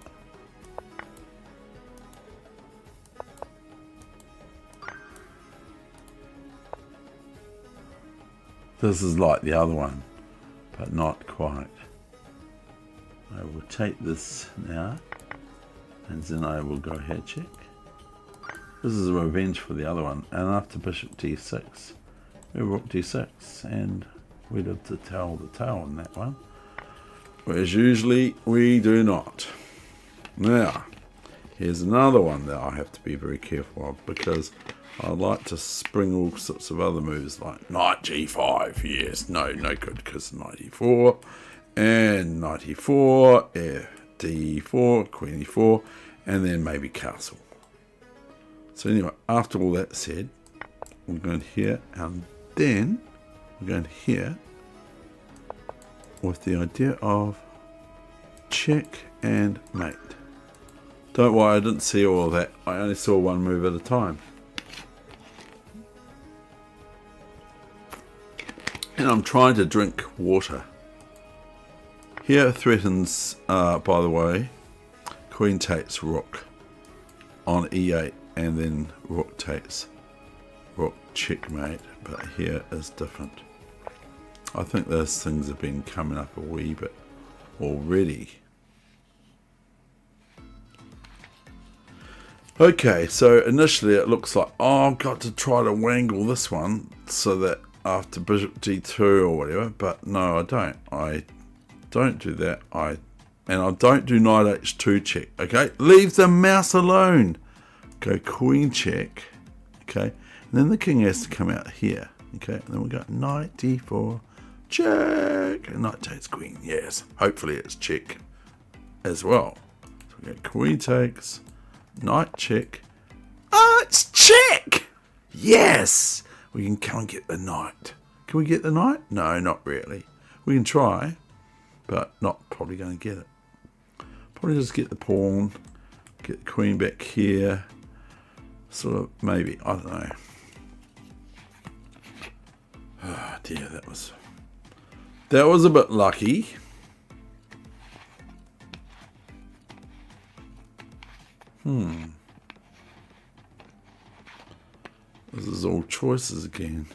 This is like the other one, but not quite. I will take this now, and then I will go head check. This is a revenge for the other one, and after bishop d6, we rook d6, and we live to tell the tale on that one. Whereas usually we do not. Now, here's another one that I have to be very careful of, because I like to spring all sorts of other moves like knight g5. Yes, no good, because knight e4 and knight e4, d4, queen e4, and then maybe castle. So anyway, after all that said, we're going here, and then we're going here with the idea of check and mate. Don't worry, I didn't see all of that. I only saw one move at a time. And I'm trying to drink water. Here threatens, by the way, queen takes rook on e8, and then rook takes rook checkmate, but here is different. I think those things have been coming up a wee bit already. Okay, so initially it looks like, oh, I've got to try to wangle this one so that after bishop d2 or whatever, but no, I don't. I don't do that. And I don't do knight h2 check, okay? Leave the mouse alone. Go queen check, okay? And then the king has to come out here, okay? And then we got knight d4, check, and knight takes queen, yes. Hopefully it's check as well. So we got queen takes, knight check. Oh, it's check! Yes! we can come and get the knight. Can we get the knight? No, not really. We can try, but not probably going to get it. Probably just get the pawn, get the queen back here. Sort of, maybe, I don't know. Oh dear, that was a bit lucky. This is all choices again.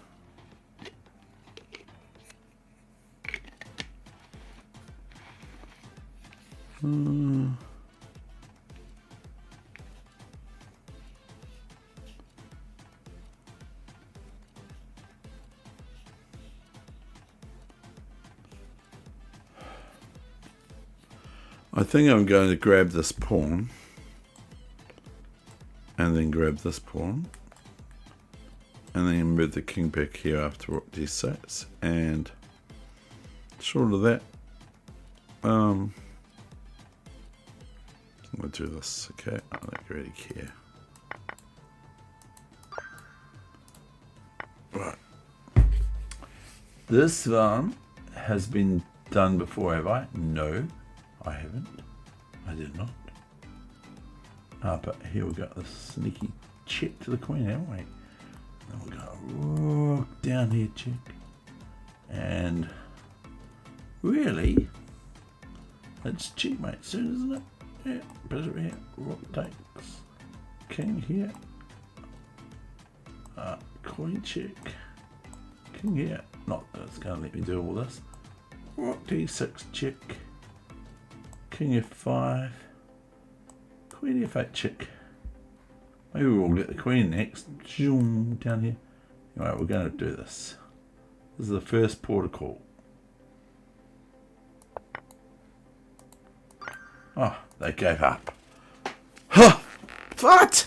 I think I'm going to grab this pawn and then grab this pawn and then move the king back here after rook d6, and short of that, I'm going to do this. Okay, I don't really care. Right, this one has been done before, have I? No, I haven't. I did not. But here we got this sneaky check to the queen, haven't we? Then we've got a rook down here, check. And really, it's checkmate soon, isn't it? Yeah, bishop here, rook takes, king here, queen check, king here. Not that it's going to let me do all this. Rook d6 check, king f5, queen f8 check. Maybe we'll get the queen next. Zoom down here. Alright, we're going to do this. This is the first protocol. Oh, they gave up. Huh! What?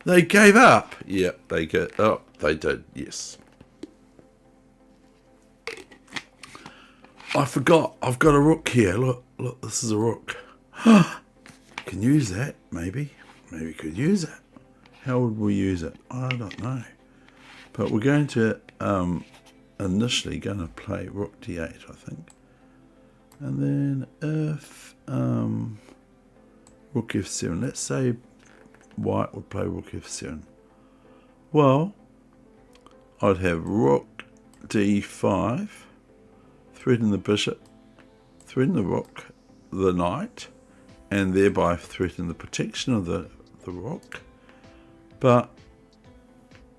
They gave up? Yep, they get. Oh, they did. Yes. I forgot. I've got a rook here. Look, look. This is a rook. Can use that? Maybe. Maybe could use it. How would we use it? I don't know. But we're going to initially going to play rook d8, I think. And then if rook f7, let's say white would play rook f7. Well, I'd have rook d5, threaten the bishop, threaten the rook, the knight, and thereby threaten the protection of the rook. But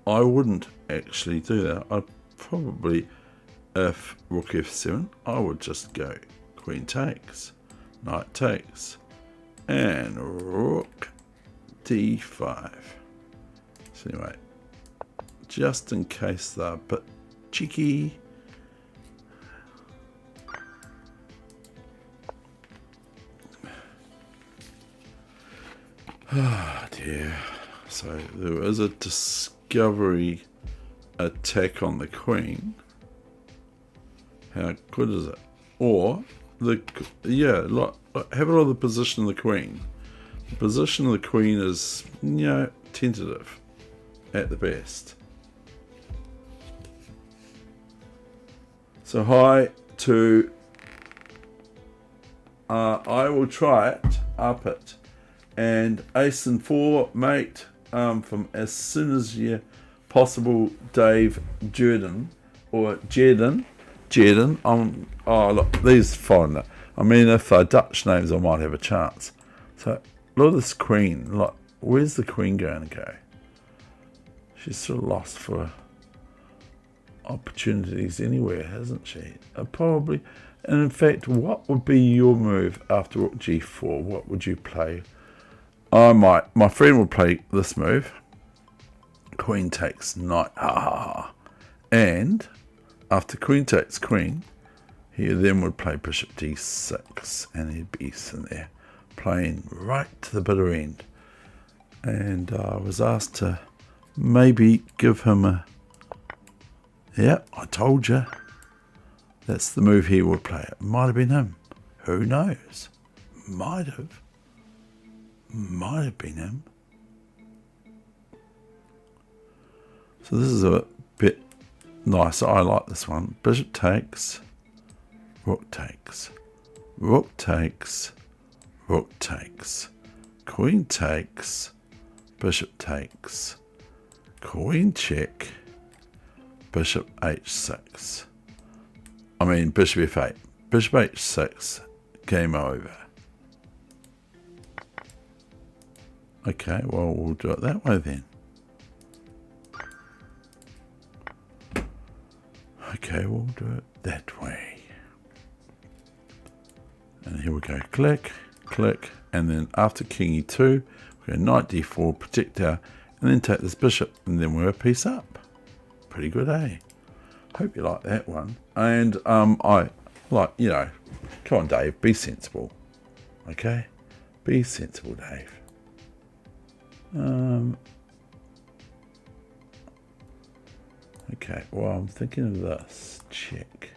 I wouldn't actually do that. I'd probably, if rook f7, I would just go queen takes, knight takes, and rook d5. So anyway, just in case they're a bit cheeky, oh dear. So there is a discovery attack on the queen. How good is it? Or have a look at the position of the queen. The position of the queen is, tentative at the best. So high to I will try it, up it, and ace and 4, mate. From as soon as possible, Dave Jordan or Jedin. Oh look, these foreigner. I mean, if they're Dutch names, I might have a chance. So look at this queen. Look, where's the queen going to go? She's sort of lost for opportunities anywhere, hasn't she? Probably. And in fact, what would be your move after rook g4? What would you play? My friend would play this move. Queen takes knight. And after queen takes queen, he then would play bishop d6, and he'd be in there playing right to the bitter end. And I was asked to maybe give him a... Yeah, I told you. That's the move he would play. It might have been him. Who knows? Might have been him. So this is a bit nice. I like this one. Bishop takes, rook takes, rook takes, rook takes, queen takes, bishop takes, queen check, bishop h6. I mean bishop f8. Bishop h6, game over. Okay, well, we'll do it that way then. Okay, we'll do it that way. And here we go, click, click, and then after king e2, we go knight d4, protect our, and then take this bishop, and then we're a piece up. Pretty good, eh? Hope you like that one. And I like, you know, come on, Dave, be sensible. Okay? Be sensible, Dave. Okay, well, I'm thinking of this. Check.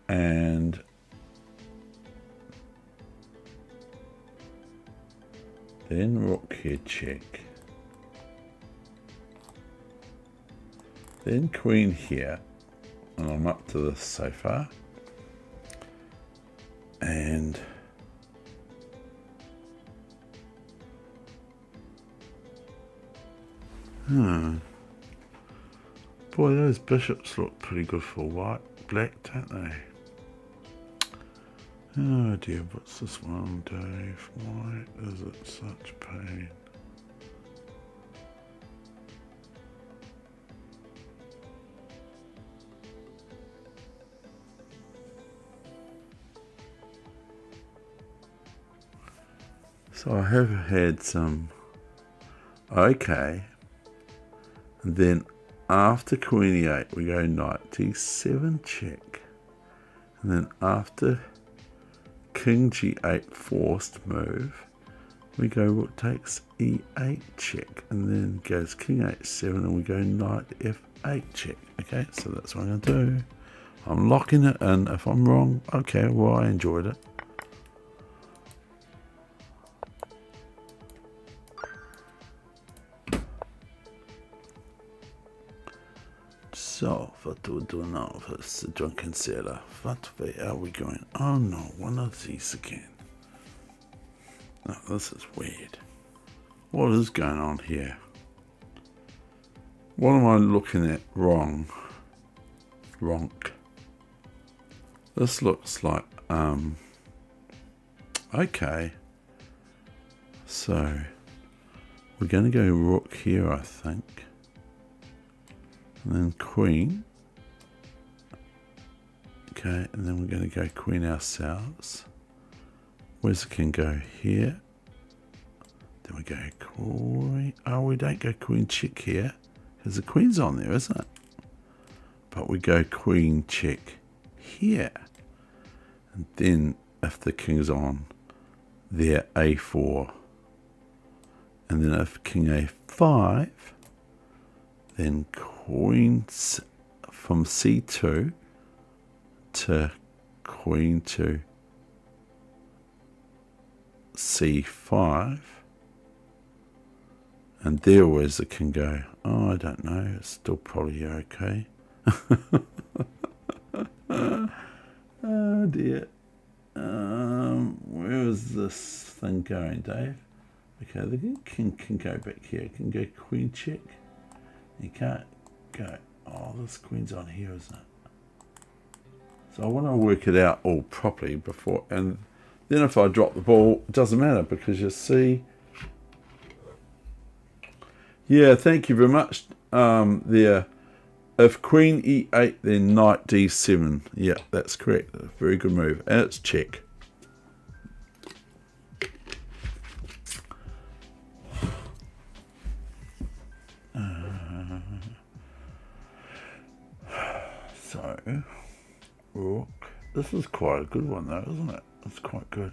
And then rook here, check. Then queen here. And I'm up to this so far. And boy, those bishops look pretty good for white, black, don't they? Oh dear, what's this one, Dave? Why is it such pain? So I have had some, okay, and then after queen e8 we go knight d7 check, and then after king g8 forced move we go rook takes e8 check, and then goes king h7 and we go knight f8 check. Okay, so that's what I'm going to do. I'm locking it in. If I'm wrong, okay, well, I enjoyed it. So, what do we do now? It's the drunken sailor. What way are we going? Oh no, one of these again. No, this is weird. What is going on here? What am I looking at wrong? Wronk. This looks like, okay. So, we're going to go rook here, I think. And then queen. Okay, and then we're going to go queen ourselves. Where's the king go? Here. Then we go queen. Oh, we don't go queen check here, because the queen's on there, isn't it? But we go queen check here. And then if the king's on, there a4. And then if king a5, then queen from c2 to queen to c5, and there where's the king go? Oh, I don't know, it's still probably okay. Oh dear. Where is this thing going, Dave? Okay, the king can go back here, can go queen check. You can't go, oh, this queen's on here, isn't it? So I want to work it out all properly before, and then if I drop the ball, it doesn't matter, because you see. Yeah, thank you very much there. If queen e8, then knight d7. Yeah, that's correct. A very good move. And it's check. So, rook. This is quite a good one though, isn't it? It's quite good.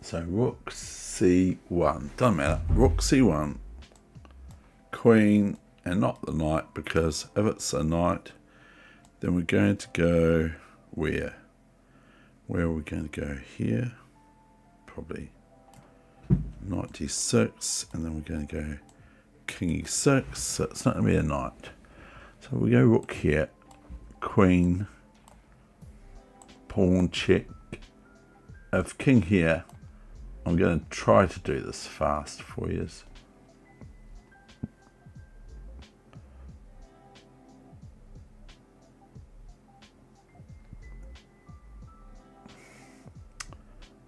So rook c1, doesn't matter, rook c1, queen, and not the knight, because if it's a knight, then we're going to go where are we going to go here? Probably knight d6, and then we're going to go king e6, so it's not going to be a knight. So we go rook here, queen, pawn check. If king here, I'm going to try to do this fast for you.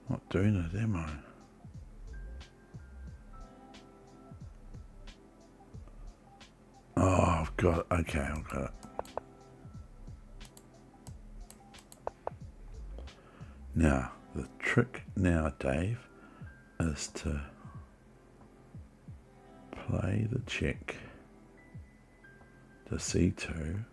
Not doing it, am I? Oh, I've got it. Okay, I've got it. Now, the trick now, Dave, is to play the check to c2.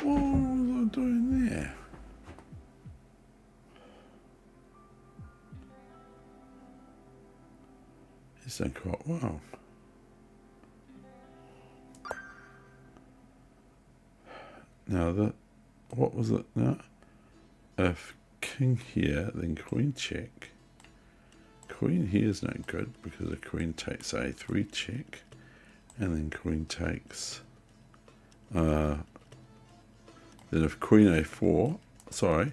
What was I doing there? It's done quite well. Now what was it now? If king here, then queen check. Queen here is no good because the queen takes a3 check, and then queen takes. Then if queen a4, sorry,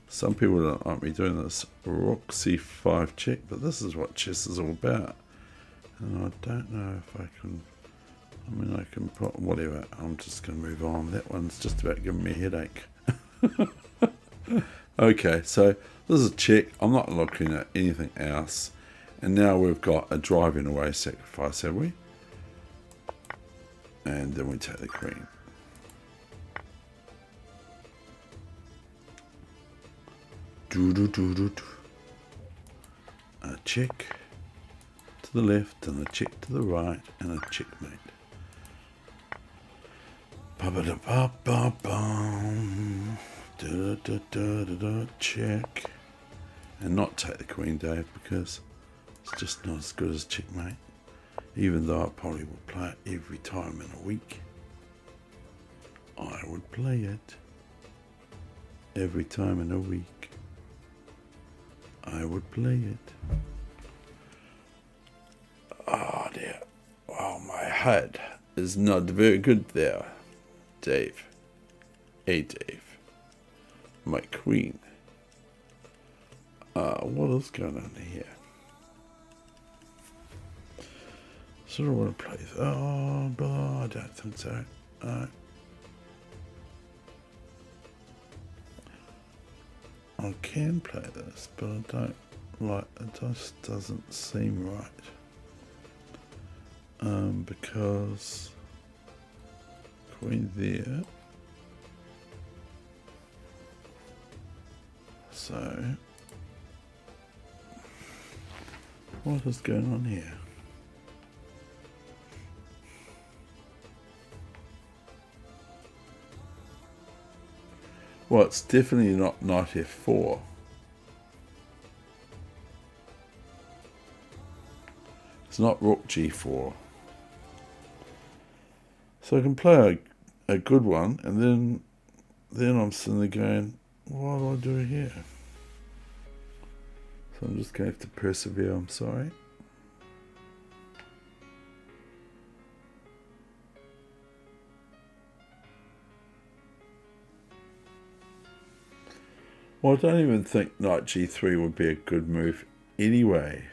some people don't like me doing this. Rook c5 check, but this is what chess is all about. And I don't know if I can. I mean, I can put whatever. I'm just going to move on. That one's just about giving me a headache. Okay, so this is a check. I'm not looking at anything else. And now we've got a driving away sacrifice, have we? And then we take the queen. A check to the left and a check to the right and a checkmate. Ba-ba-da-ba-ba-bum. Da-da-da-da-da-da. Check. And not take the queen, Dave, because it's just not as good as checkmate. Even though I probably would play it every time in a week. I would play it every time in a week. I would play it. Oh dear. Wow, my head is not very good there, Dave. Hey, Dave. My queen. What is going on here? Sort of want to play. Oh, but I don't think so. I can play this, but I don't like. It just doesn't seem right. Because queen there. So, what is going on here? Well, it's definitely not knight f4. It's not rook g4. So I can play a good one, and then I'm sitting there going, what do I do here? So I'm just going to have to persevere, I'm sorry. Well, I don't even think knight g3 would be a good move anyway.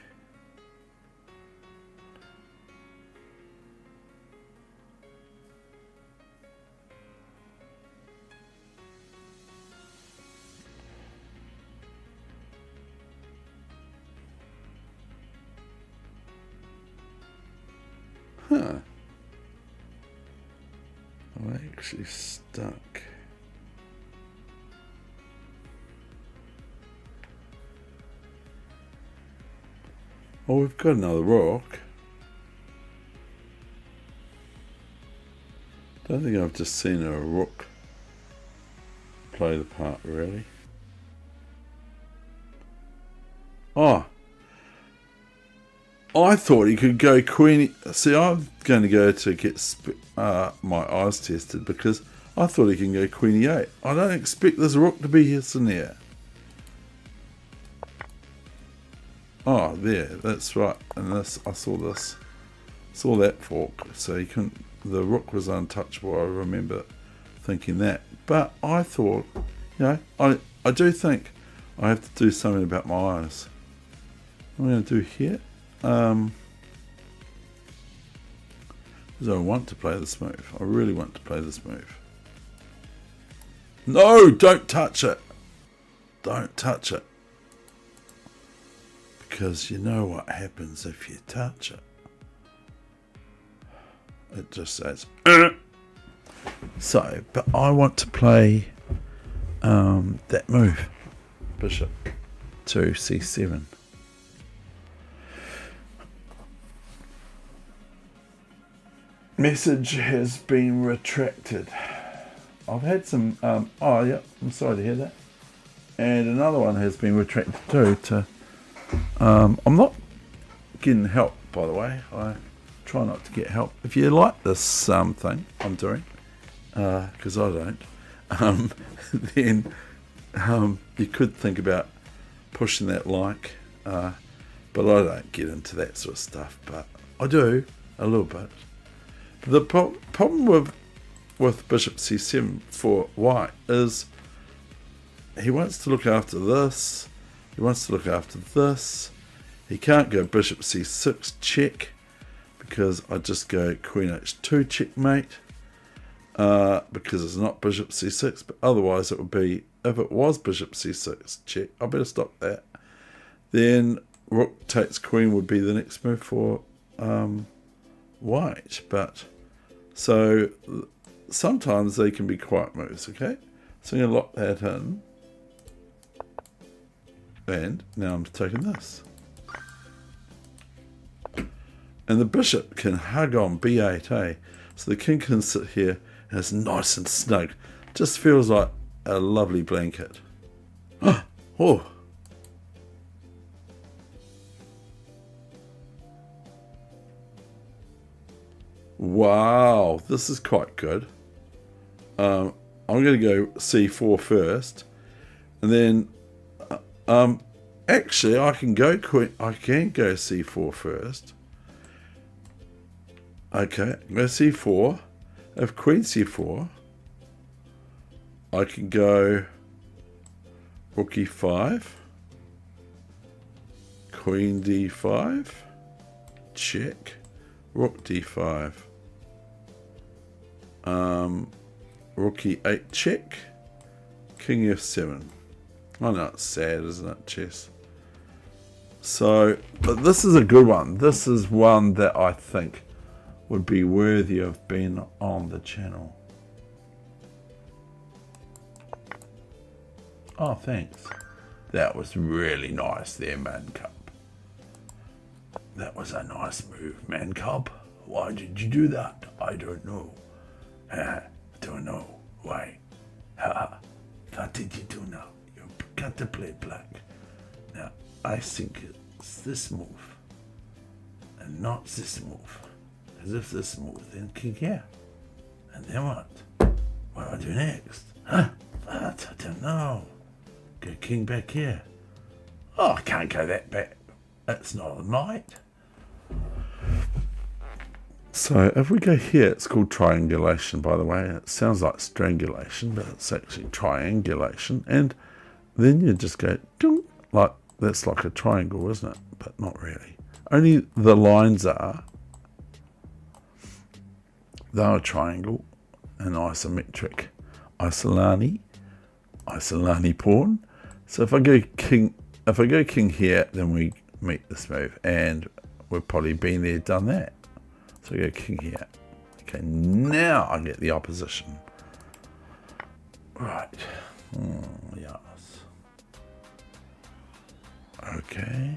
Huh. I'm actually stuck. Oh, we've got another rook. Don't think I've just seen a rook play the part, really. Oh, I thought he could go queen. See, I'm going to go to get my eyes tested because I thought he can go queen e8. I don't expect this rook to be in there. Oh, there, that's right. And this, I saw that fork. So he couldn't. The rook was untouchable. I remember thinking that. But I thought, I do think I have to do something about my eyes. What I'm going to do here. Because I want to play this move. I really want to play this move. No, don't touch it. Don't touch it. Because you know what happens if you touch it. It just says, So, but I want to play that move. Bishop to c7. Message has been retracted. I've had some, I'm sorry to hear that. And another one has been retracted too. I'm not getting help, by the way. I try not to get help. If you like this thing I'm doing, because I don't, then you could think about pushing that like, but I don't get into that sort of stuff. But I do a little bit. The problem with bishop c7 for white is he wants to look after this. He wants to look after this. He can't go bishop c6 check because I just go queen h2 checkmate because it's not bishop c6. But otherwise it would be, if it was bishop c6 check, I better stop that. Then rook takes queen would be the next move for white. But so sometimes they can be quiet moves, okay? So I'm going to lock that in. And now I'm taking this. And the bishop can hug on b8, eh? So the king can sit here and it's nice and snug. Just feels like a lovely blanket. Oh. Wow, this is quite good. I'm going to go c4 first. And then actually, I can go c4 first. Okay, go c4. If queen c4, I can go rook e5, queen d5, check, rook d5, rook e8 check, king f7. I know it's sad, isn't it, chess? So, but this is a good one. This is one that I think would be worthy of being on the channel. Oh, thanks. That was really nice there, Man Cub. That was a nice move, Man Cub. Why did you do that? I don't know. Don't know. Why? What did you do now? You got to play black. Now, I think it's this move. And not this move. As if this move, then king here. And then what? What do I do next? Huh? I don't know. Go king back here. Oh, I can't go that back. That's not a knight. So if we go here, it's called triangulation, by the way. It sounds like strangulation, but it's actually triangulation. And then you just go, ding, like that's like a triangle, isn't it? But not really. Only the lines are. They're a triangle, an isometric isolani pawn. So if I go king here, then we meet this move, and we've probably been there, done that. So I go king here. Okay, now I get the opposition. Right. Yes. Okay.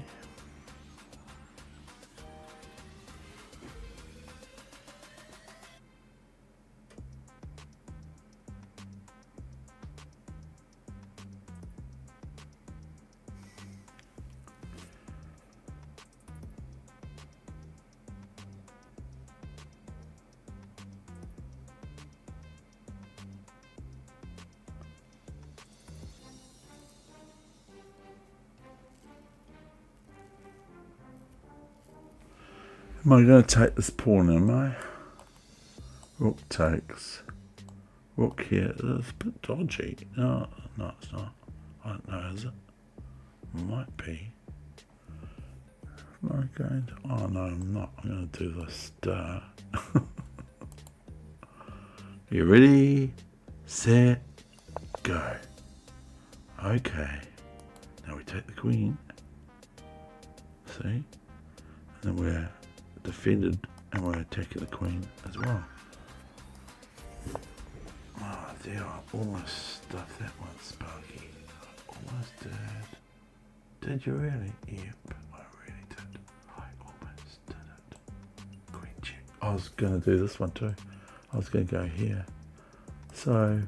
Am I going to take this pawn, am I? Rook takes. Rook here. It's a bit dodgy. No, it's not. I don't know, is it? Might be. Am I going to... Oh, no, I'm not. I'm going to do the star. You ready? Set. Go. Okay. Now we take the queen. See? And then we're defended and we're attacking the queen as well. Oh dear, I almost stuffed that one, Sparky. I almost did. Did you really? Yep, I really did. I almost did it. Queen check. I was going to do this one too. I was going to go here. So,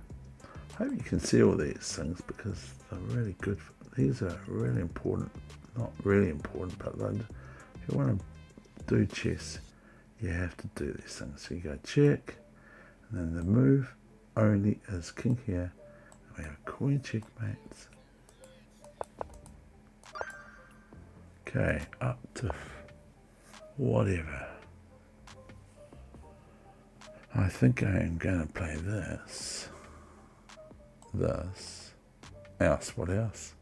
I hope you can see all these things because they're really good. These are really important. Not really important, but if you want to do chess, you have to do these things. So you go check, and then the move only is king here. And we have queen checkmates. Okay, up to whatever. I think I am going to play this, else, what else?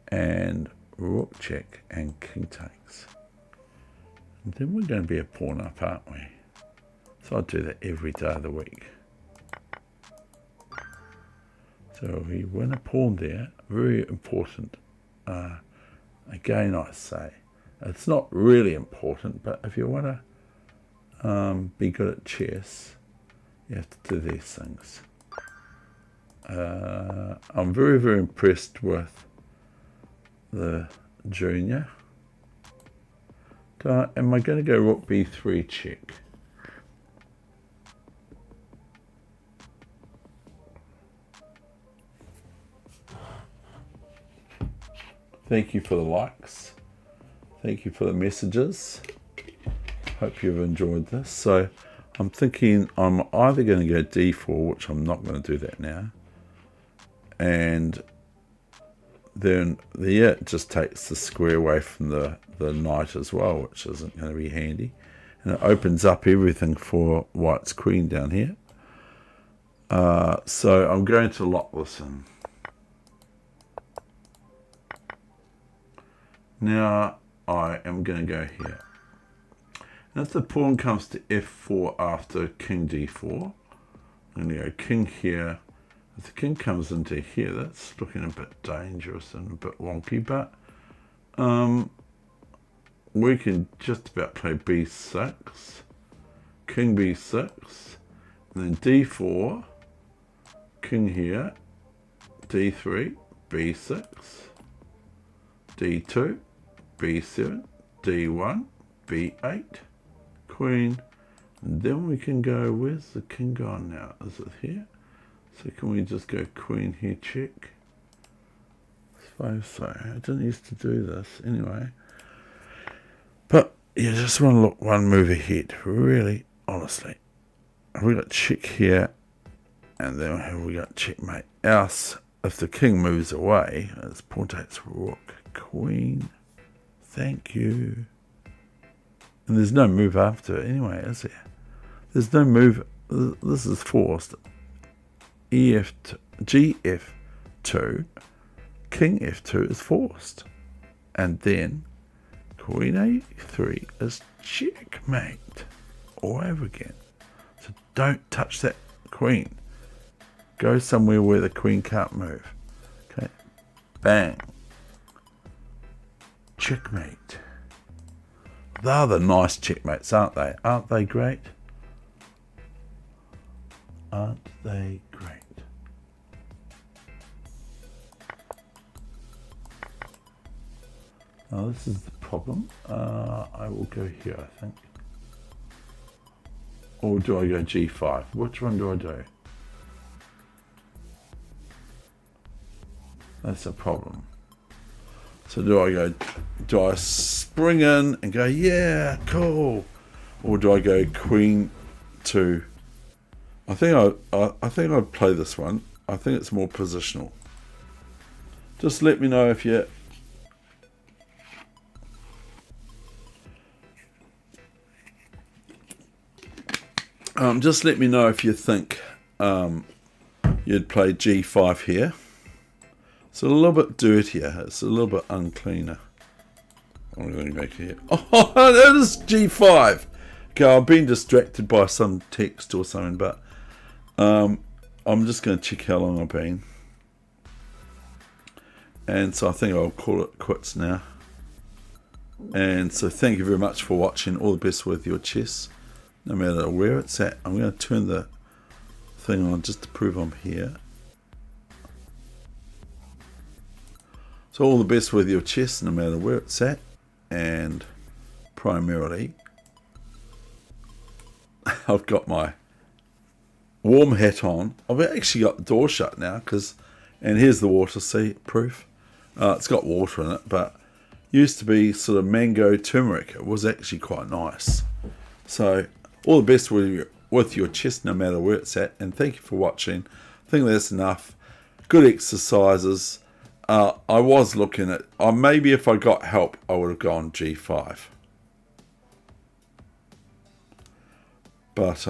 And rook check and king takes. And then we're going to be a pawn up, aren't we? So I'll do that every day of the week. So we win a pawn there, very important. Again, I say, it's not really important, but if you want to be good at chess, you have to do these things. I'm very, very impressed with the junior. Am I going to go rook b3 check? Thank you for the likes. Thank you for the messages. Hope you've enjoyed this. So I'm thinking I'm either going to go d4, which I'm not going to do that now. And then it just takes the square away from the knight as well, which isn't going to be handy. And it opens up everything for white's queen down here. So I'm going to lock this in. Now I am going to go here. And if the pawn comes to f4 after king d4, I'm going to go king here. If the king comes into here, that's looking a bit dangerous and a bit wonky, but we can just about play b6, king b6, and then d4, king here, d3, b6, d2, b7, d1, b8, queen, and then we can go, where's the king gone now? Is it here? So can we just go queen here, check? I suppose so. I didn't used to do this anyway. But you just want to look one move ahead, really, honestly. We got check here, and then we got checkmate. Else, if the king moves away, it's pawn takes rook, queen. Thank you. And there's no move after it anyway, is there? There's no move. This is forced. Gf2, king f2 is forced. And then queen a3 is checkmate all over again. So don't touch that queen. Go somewhere where the queen can't move. Okay, bang. Checkmate. They're the nice checkmates, aren't they? Aren't they great? Aren't they great? Now this is the problem. I will go here, I think. Or do I go g5? Which one do I do? That's a problem. So do I spring in and go, yeah, cool? Or do I go queen 2? I think I'd play this one. I think it's more positional. Just let me know if you... Just let me know if you think you'd play g5 here. It's a little bit dirtier. It's a little bit uncleaner. I'm going back here. Oh, that is g5. Okay, I've been distracted by some text or something, but I'm just going to check how long I've been. And so I think I'll call it quits now. And so thank you very much for watching. All the best with your chess, no matter where it's at. I'm going to turn the thing on just to prove I'm here. So all the best with your chess, no matter where it's at. And primarily, I've got my warm hat on. I've actually got the door shut now, and here's the water, see, proof. It's got water in it, but used to be sort of mango turmeric. It was actually quite nice. So all the best with your chess, no matter where it's at. And thank you for watching. I think that's enough. Good exercises. I was looking at, maybe if I got help, I would have gone g5. But,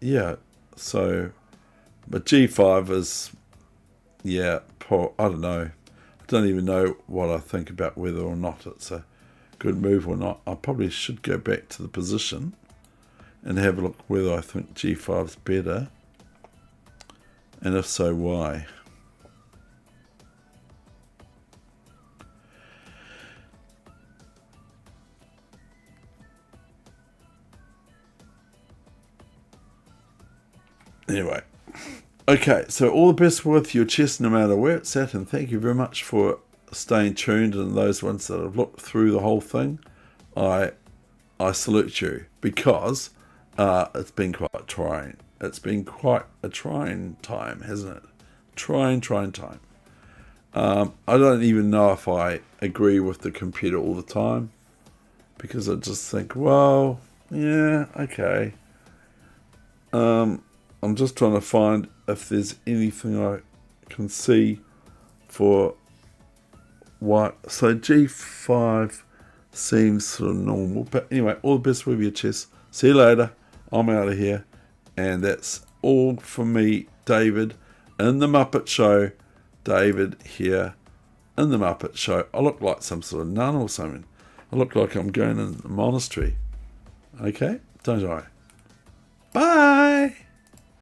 yeah, so, but g5 is, yeah, I don't know. I don't even know what I think about whether or not it's a good move or not. I probably should go back to the position and have a look whether I think g5 is better. And if so, why? Anyway, okay, so all the best with your chess, no matter where it's at, and thank you very much for staying tuned, and those ones that have looked through the whole thing, I salute you, because it's been quite trying. It's been quite a trying time, hasn't it? Trying time. I don't even know if I agree with the computer all the time, because I just think, well, yeah, okay. I'm just trying to find if there's anything I can see for what. So g5 seems sort of normal. But anyway, all the best with your chess. See you later. I'm out of here. And that's all from me, David, in the Muppet Show. David here in the Muppet Show. I look like some sort of nun or something. I look like I'm going in the monastery. Okay? Don't I? Bye!